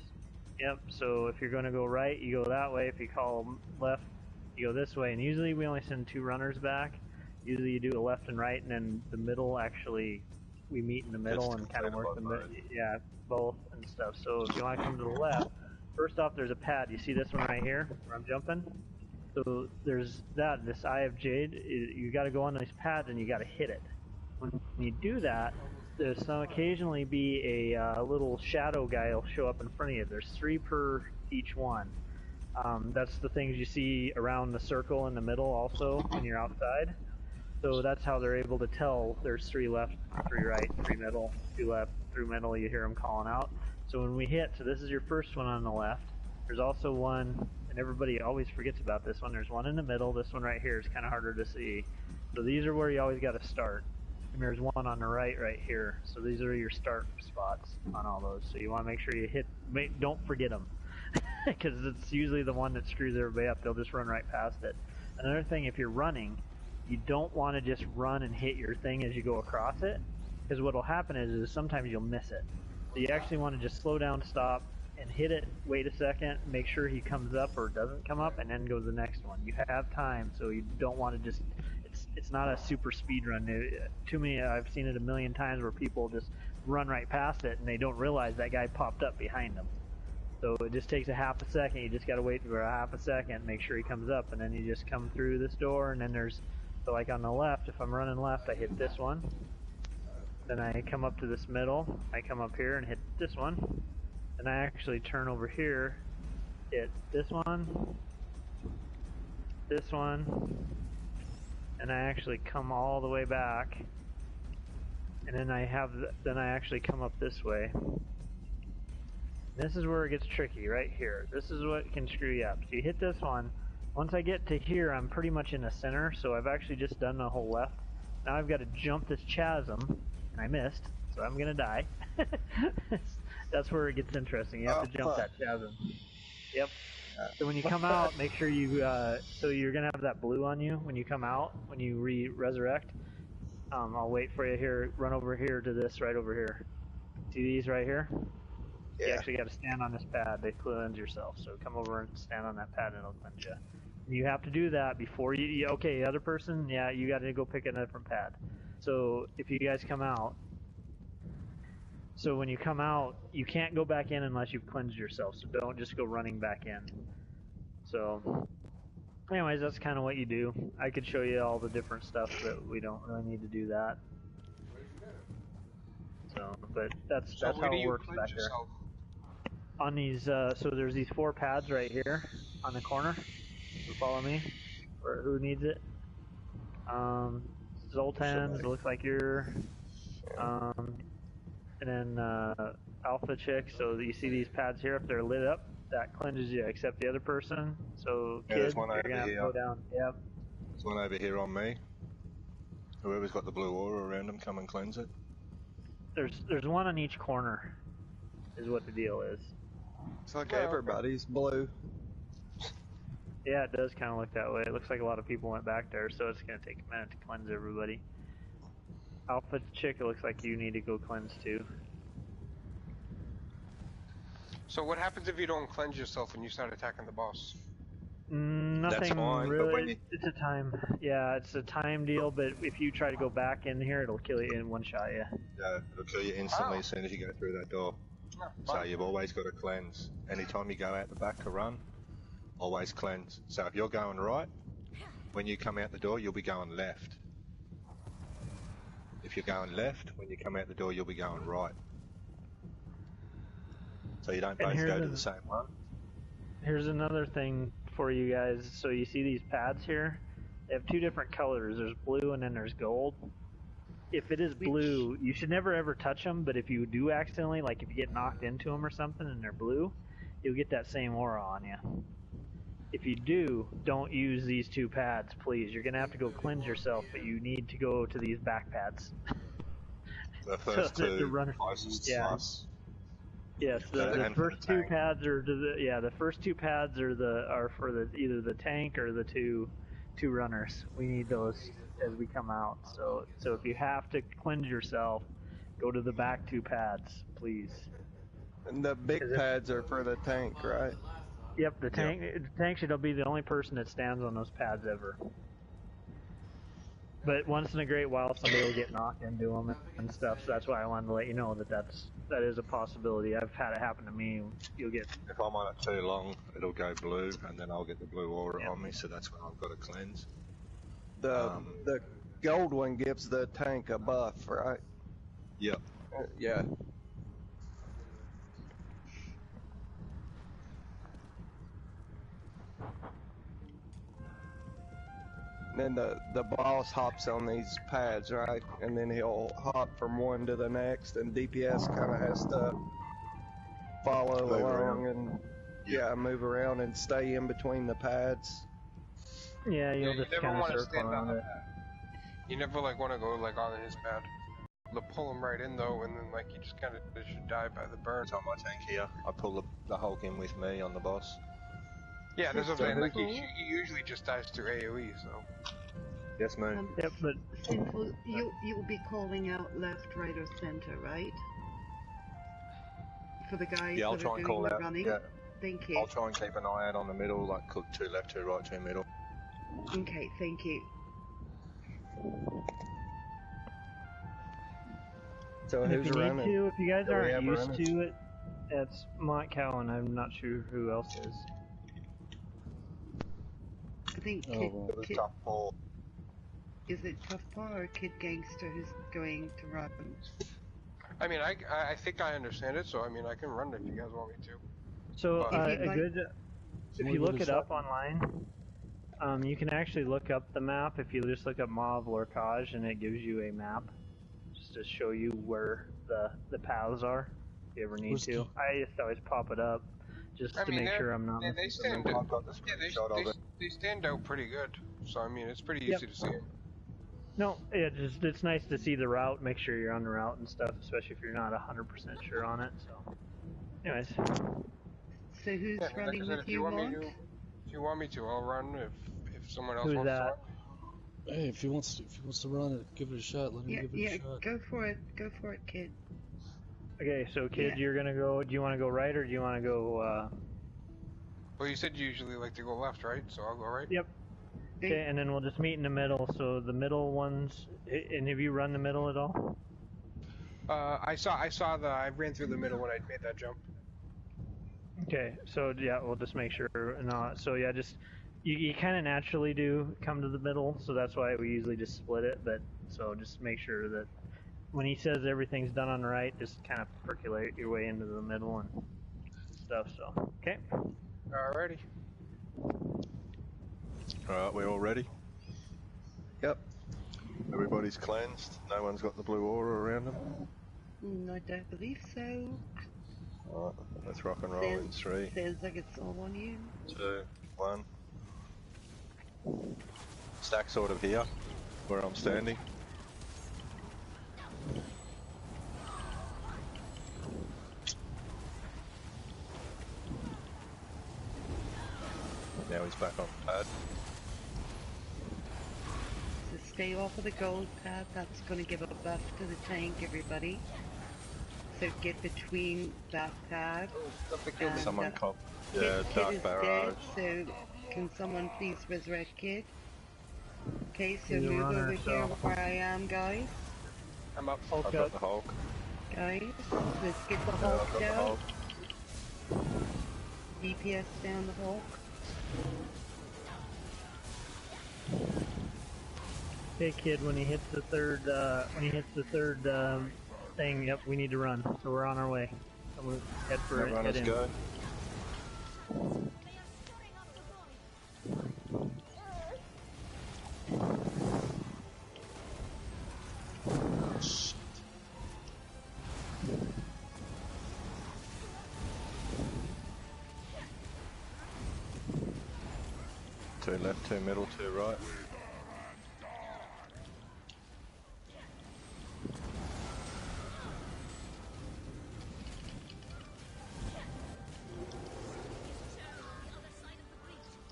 Yep, so if you're going to go right, you go that way. If you call left, you go this way. And usually we only send 2 runners back. Usually you do a left and right, and then the middle actually, we meet in the middle and kind of work both and stuff. So if you want to come to the left, first off there's a pad. You see this one right here where I'm jumping? So there's this Eye of Jade. You got to go on these pads and you got to hit it. When you do that, there's some occasionally be a little shadow guy will show up in front of you. There's 3 per each one. That's the things you see around the circle in the middle also when you're outside. So that's how they're able to tell there's 3 left, 3 right, 3 middle, 2 left, 3 middle, you hear them calling out. So when we hit, so this is your first one on the left. There's also one, and everybody always forgets about this one, there's one in the middle, this one right here is kind of harder to see. So these are where you always got to start. And there's one on the right here. So these are your start spots on all those. So you want to make sure you hit, don't forget them. Because it's usually the one that screws everybody up, they'll just run right past it. Another thing, if you're running, you don't want to just run and hit your thing as you go across it, because what will happen is sometimes you'll miss it. So you actually want to just slow down, stop, and hit it, wait a second, make sure he comes up or doesn't come up, and then go to the next one. You have time, so you don't want to just, it's not a super speed run. Too many, I've seen it a million times where people just run right past it and they don't realize that guy popped up behind them. So it just takes a half a second, you just got to wait for a half a second, make sure he comes up, and then you just come through this door, and then there's, so like on the left, if I'm running left, I hit this one. Then I come up to this middle, I come up here and hit this one. And I actually turn over here, hit this one, and I actually come all the way back. And then I actually come up this way. This is where it gets tricky, right here. This is what can screw you up. So you hit this one. Once I get to here, I'm pretty much in the center, so I've actually just done the whole left. Now I've got to jump this chasm, and I missed, so I'm gonna die. That's where it gets interesting. You have to jump that chasm. Yep. So when you come out, make sure you, so you're gonna have that blue on you when you come out, when you resurrect. I'll wait for you here, run over here to this right over here. See these right here? Yeah. You actually got to stand on this pad. They cleanse yourself. So come over and stand on that pad and it'll cleanse you. You have to do that before you, okay, other person, yeah, you got to go pick a different pad. So if you guys come out, so when you come out, you can't go back in unless you've cleansed yourself. So don't just go running back in. So Anyways, that's kind of what you do. I could show you all the different stuff, but we don't really need to do that. So, but that's how it works back there. On these, so there's these 4 pads right here on the corner. So follow me, or who needs it? Zoltan's, it looks like you're, and then Alpha Chick. So you see these pads here, if they're lit up, that cleanses you, except the other person. So
Yeah,
kid,
there's one
you're
over
gonna have to
here.
go down. Yep.
There's one over here on me. Whoever's got the blue aura around them, come and cleanse it.
There's one on each corner, is what the deal is.
It's like everybody's blue.
Yeah, it does kind of look that way. It looks like a lot of people went back there, so it's gonna take a minute to cleanse everybody. Alpha Chick, it looks like you need to go cleanse too.
So what happens if you don't cleanse yourself when you start attacking the boss?
Nothing
fine,
really.
but when you...
It's a time. Yeah, it's a time deal. But if you try to go back in here, it'll kill you in one shot. Yeah.
Yeah, it'll kill you instantly as soon as you go through that door. So you've always got to cleanse. Anytime you go out the back to run, always cleanse. So if you're going right, when you come out the door, you'll be going left. If you're going left, when you come out the door, you'll be going right. So you don't both go to the same one.
Here's another thing for you guys. So you see these pads here? They have 2 different colors. There's blue and then there's gold. If it is blue, you should never ever touch them, but if you do accidentally, like if you get knocked into them or something and they're blue, you'll get that same aura on you. If you do, don't use these 2 pads, please. You're going to have to go cleanse yourself, but you need to go to these back pads.
The first 2 closest to us.
Yes, the first 2 pads are the first 2 pads are for either the tank or the two runners. We need those as we come out. So if you have to cleanse yourself, go to the back 2 pads, please.
And the big pads are for the tank, right?
Yep, the tank should be the only person that stands on those pads ever. But once in a great while, somebody will get knocked into them and stuff. So that's why I wanted to let you know that is a possibility. I've had it happen to me. You'll get.
If I'm on it too long, it'll go blue, and then I'll get the blue aura on me. So that's when I've got to cleanse.
The gold one gives the tank a buff, right?
Yep.
Yeah. Then the boss hops on these pads, right? And then he'll hop from one to the next, and DPS kind of has to follow along and move around and stay in between the pads.
Yeah, you'll just kind of circle around it.
You never want to go on his pad. They'll pull him right in though, and then you just kind of should die by the burn.
It's on my tank here. I pull the Hulk in with me on the boss.
Yeah, there's a thing. He usually just dies through AoE, so.
Yes, ma'am.
Yep, but
Sinful, you'll be calling out left, right, or center, right? For the guys
I'll
that
try
are
and
doing
call
the
out.
running.
Yeah.
Thank you.
I'll try and keep an eye out on the middle, cook 2 left, 2 right, 2 middle.
Okay, thank you.
So who's running?
If you guys aren't used to it, it's Mont Cow, and I'm not sure who else is.
I think Kid,
Tough Paw.
is it Tough Paw or Kid Gangster who's going to run?
I mean, I think I understand it, so I mean, I can run it if you guys want me to.
So if you look it up online, you can actually look up the map if you just look up Mauve Lorcage, and it gives you a map just to show you where the paths are. If you ever need to, I just always pop it up just to make sure I'm not.
They stand out pretty good. So I mean, it's pretty easy to see them.
No, it's nice to see the route. Make sure you're on the route and stuff, especially if you're not 100% sure on it. So, anyways.
So who's running with you, Mont?
If you want me to, I'll run. If someone else wants to run.
Hey, if he wants to run it, give it a shot. Let him give it a shot.
Go for it. Go for it, Kid.
Okay, so Kid, you're gonna go. Do you want to go right or do you want to go?
Well, you said you usually like to go left, right? So I'll go right.
Yep. Okay, and then we'll just meet in the middle. So the middle ones. And have you run the middle at all?
I ran through the middle when I made that jump.
Okay, so yeah, we'll just make sure. So yeah, just You kind of naturally do come to the middle, so that's why we usually just split it. But so just make sure that when he says everything's done on the right, just kind of percolate your way into the middle and stuff. So okay.
Alrighty.
Alright, we all ready?
Yep.
Everybody's cleansed. No one's got the blue aura around them.
I don't believe so.
Alright, let's rock and roll in 3.
Sounds like it's all on you.
2, 1. Stack sort of here, where I'm standing. Now he's back on the pad.
So stay off of the gold pad, that's going to give a buff to the tank, everybody. So get between that pad. And
someone cop.
Kid,
Yeah,
Kid
Dark
is
Barrage.
dead, so can someone please resurrect Kid? Okay, so
You
move
run
over
herself.
here where I am, guys.
I'm up.
I've got the Hulk.
Guys, let's get the
Yeah,
Hulk
I've got the
down.
Hulk.
DPS down the Hulk.
Hey kid, when he hits the third, thing, yep, we need to run. So we're on our way. So we'll head for it.
Everyone,
Head
let's
in.
go. Two left, two middle, two right.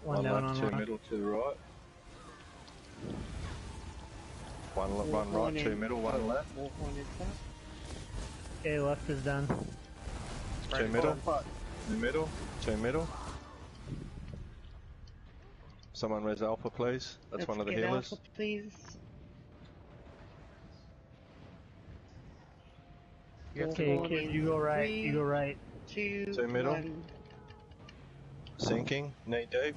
One
down
left,
on
two
one.
middle, two right. One right, two middle, one left.
Okay, left is done.
Two middle, two middle, two middle. Someone res Alpha, please. That's
Let's
one of the
get
healers.
Alpha, please.
Okay, kid, you go right. You go right.
Two,
middle.
1.
Sinking, knee deep.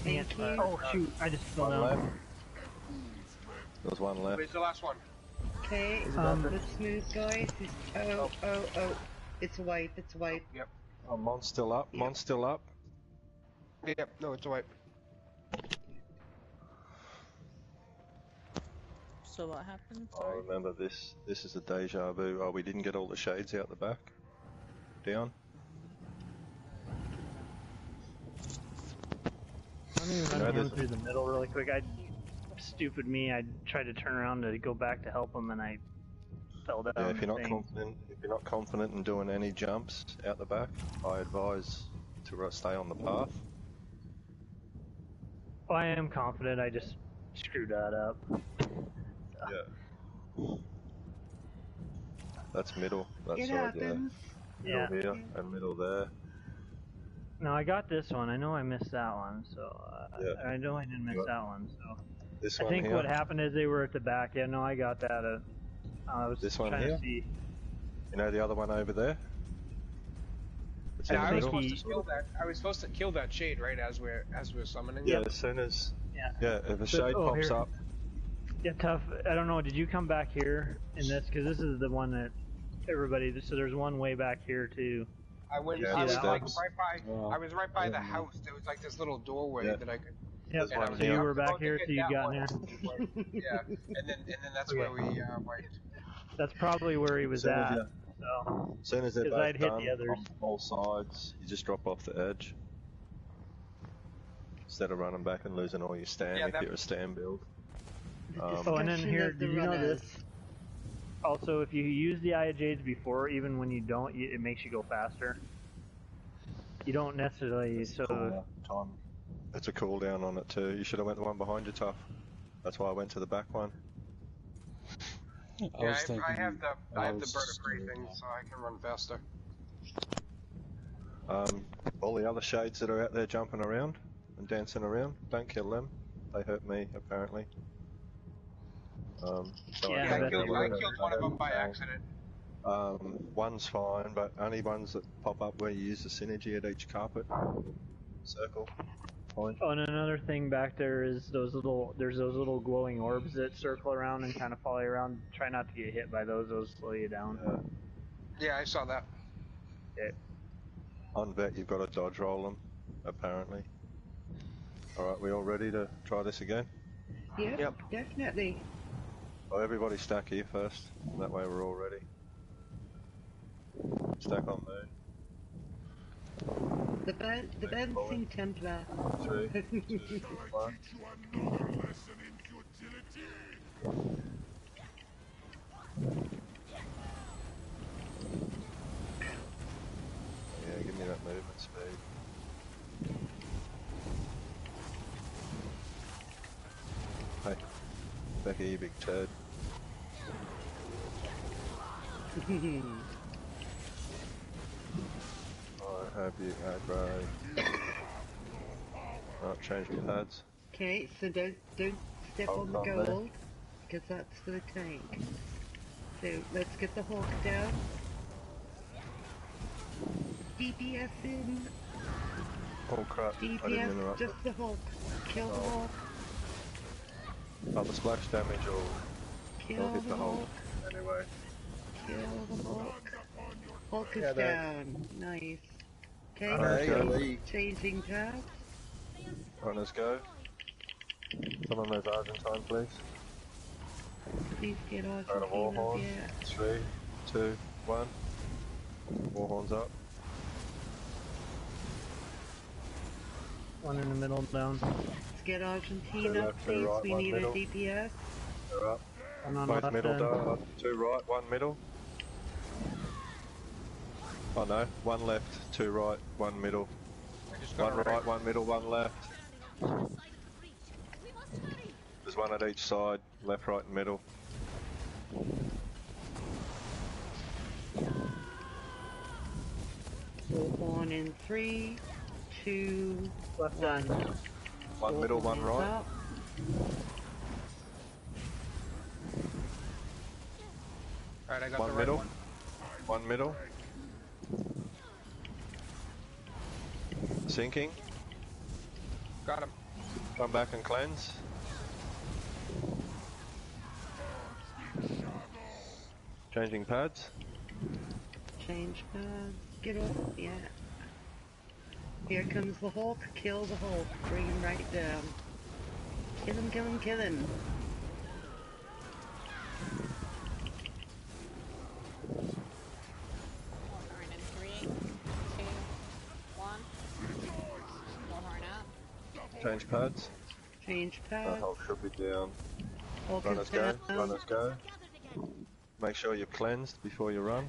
Thank you.
Oh shoot! I just fell
One
down.
left. There's one left.
Where's the last one?
Okay, let's move, guys. It's a wipe. It's a wipe.
Yep.
Oh, Mon's still up.
Yep.
Mon's still up.
Yep, no, it's a wipe.
So what happened?
I
Sorry.
remember this. This is a deja vu. Oh, we didn't get all the shades out the back. Down.
Let me
You
run
know,
him
there's-
through the middle really quick. Stupid me. I tried to turn around to go back to help him, and I fell down.
Yeah, if you're
the
not
thing.
confident in doing any jumps out the back, I advise to stay on the path.
Oh, I am confident. I just screwed that up.
Yeah. That's middle. That
It
side,
happens.
yeah. Middle
Yeah.
here and middle there.
No, I got this one. I know I missed that one, so
Yeah.
I know I didn't miss
You got
that one. So
This
I
one
think
here.
what happened is they were at the back. Yeah, no, I got that. I was
This one
trying
here?
to see.
You know the other one over there? It's in
Yeah,
the
I was
middle.
supposed to kill that. I was supposed to kill that shade right as we're summoning.
Yeah, as soon as if a
So-
shade
oh,
pops
here.
up.
Yeah, tough. I don't know. Did you come back here in this? Because this is the one that everybody. So there's one way back here too.
I went.
Yeah,
I was
the
like
steps.
right by. I was right by the house. There was like this little doorway
Yeah.
that I could.
Yep.
and I was
So you
like,
were
I'm
back
supposed to
here,
get
so you
that
got
one.
in there.
Yeah, and then that's where we wiped.
That's probably where he was
Soon
at.
as
So.
As soon as they're
'Cause
both
I'd hit
done
the others.
on all sides, you just drop off the edge. Instead of running back and losing all your stam
Yeah,
if
that-
you're a stam build.
Oh, and then
Discussion
here,
of the
did you know
runners.
this? Also, if you use the Eye of Jades before, even when you don't, it makes you go faster. You don't necessarily,
Time. It's a cooldown on it too. You should have went the one behind you, tough. That's why I went to the back one.
Yeah, I have the bird of prey thing, so I can run faster.
All the other shades that are out there jumping around and dancing around, don't kill them. They hurt me, apparently. So
Yeah,
I killed one of them by accident.
One's fine, but only ones that pop up where you use the synergy at each carpet. circle point.
Oh, and another thing back there is there's those little glowing orbs that circle around and kind of follow you around. Try not to get hit by those; those slow you down.
Yeah, I saw that.
Yeah.
On vet, you've got to dodge roll them, apparently. Alright, we all ready to try this again?
Yep. Definitely.
Well, everybody stack here first, that way we're all ready. Stack on moon.
The bouncing Templar.
3, 2, 1. Yeah, give me that movement speed. Hey, back here, you big turd. I have you aggro. Right, change the pads.
Okay, so don't step on the gold, because that's for the tank. So let's get the Hulk down. DPS in.
Oh crap, I didn't
DPS,
interrupt.
just the Hulk. Kill the Hulk.
Oh, the splash damage will hit the Hulk. Anyway.
Kill the Hulk. Hulk is
Yeah,
down. Nice. Okay,
Okay.
changing paths.
Runners go. Someone knows Argentine, please.
Please get
Right, a
Argentina.
Warhorn.
Yeah.
3, 2, 1. Warhorn's up.
One in the middle down.
Let's get Argentina,
Two left, two
please.
right,
We
one
need
middle.
a DPS.
They're up.
One on
Both
left
middle
end.
down. 2 right, 1 middle. Oh no, 1 left, 2 right, 1 middle. 1 right, 1 middle, 1 left. There's 1 at each side, left, right and middle.
Warhorn in 3, 2,
left
1.
1 middle, 1 right.
Up.
Alright, I got
1
the right
middle.
one.
1 middle. Sinking.
Got him.
Come back and cleanse. Changing pads.
Change paths. Get up. Yeah. Here comes the Hulk. Kill the Hulk. Bring him right down. Kill him, kill him, kill him.
Warhorn in 3, 2, 1. Warhorn up.
Change pads.
Change
That
paths.
Hulk should be down.
Hulk
Runners
is
go.
down.
Runners go. Make sure you're cleansed before you run.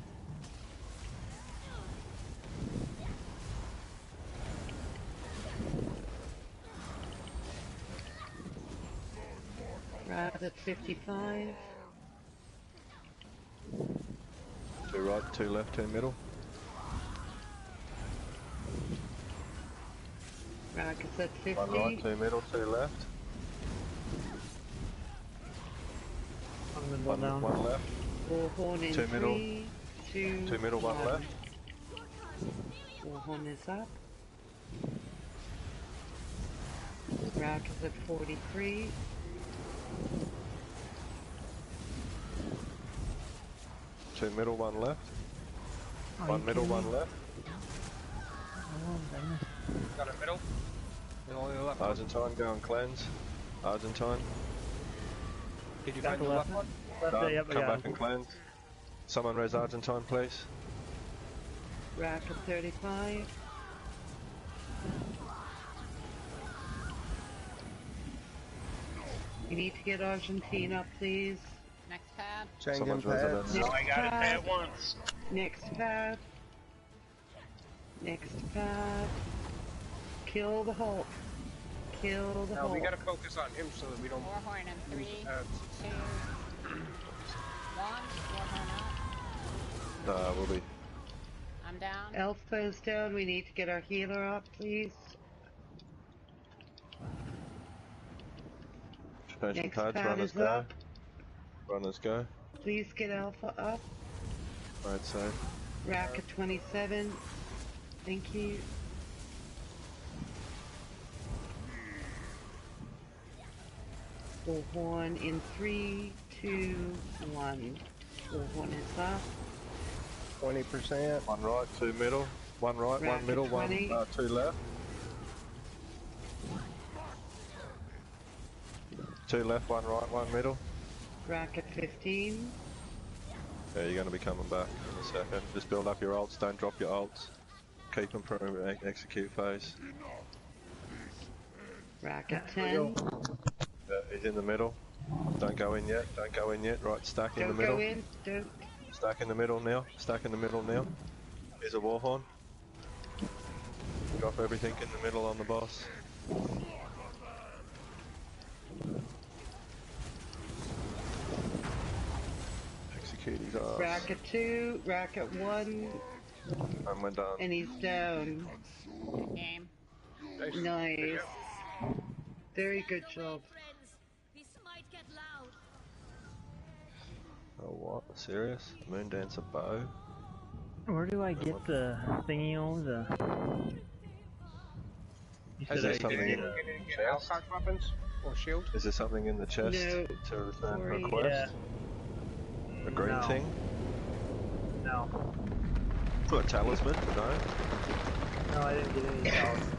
Right at 55.
2 right, 2 left, 2 middle.
Rackets at 50.
1 right, 2 middle, 2 left.
One middle down.
1 left.
Warhorn in
2 middle.
3, 2,
2 middle, 1 left.
Warhorn is up. Rackets at 43.
Two middle, 1 left.
Oh,
1 middle, 1 left.
Got a middle. The only left one.
Argentine, go and cleanse. Argentine.
Did you
Got
find
the
the left
left
one?
Done.
yep, I
Come
got
back
him.
and cleanse. Someone raise Argentine, please.
Rack at 35. You need to get Argentina, please.
Next pad.
Changing
Someone's resident.
pads.
Next
I got it
pad.
at once.
Next pad. Next pad. Kill the Hulk. Kill the
No,
Hulk.
we gotta focus on him so that we don't.
Warhorn in 3, 2,
pads.
1. Warhorn up.
We'll be.
I'm down.
Alpha is down. We need to get our healer up, please.
Changing
Next
pads,
pad
runners
is
go.
up.
Runners go.
Please get Alpha up.
Right side.
Rack at 27. Thank you. Bullhorn in 3, 2, 1. Bullhorn is up.
20%.
One right, two middle. One right,
Racket
one middle,
20.
two left. Two left, one right, one middle.
Racket 15.
Yeah, you're going to be coming back in a second. Just build up your ults, don't drop your ults. Keep them for execute phase.
Racket 10.
Yeah, he's in the middle. Don't go in yet, don't go in yet. Right, stack in the middle.
Don't go in, don't.
Stack in the middle now, stack in the middle now. Here's a warhorn. Drop everything in the middle on the boss. Execute his ass.
Racket 2, racket 1.
And we're done.
And he's down.
Good game.
Nice. Very good job.
Oh what? Serious? Moondancer bow?
Where do I get the thingy-o?
Is there something in the chest?
Weapons or shield?
Is there something in the chest
No.
to return
Sorry.
request? A green
No.
thing?
No.
For a talisman? No?
No, I didn't get any talisman.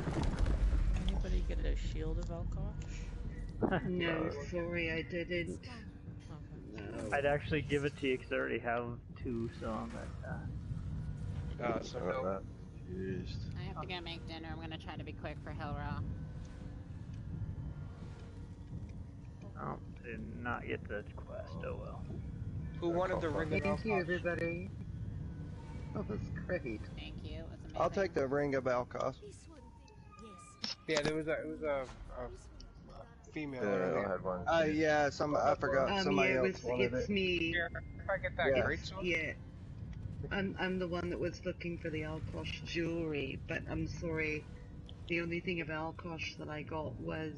Anybody get a shield of Alkosh?
No, sorry, I didn't. No.
I'd actually give it to you because I already have 2, so I'm
So no.
I have to go make dinner. I'm gonna try to be quick for Hellraw.
Oh, did not get the quest, oh well.
Who wanted the ring of
Thank you,
Alkosh?
everybody. That was great.
Thank you. It was amazing.
I'll take the ring of Alkos.
Yeah, it was a female.
Yeah, I had one.
Yeah, I forgot somebody
yeah,
else wanted
it's
it.
me.
If I get that great sword?
Yeah. I'm the one that was looking for the Alkosh jewelry, but I'm sorry. The only thing of Alkosh that I got was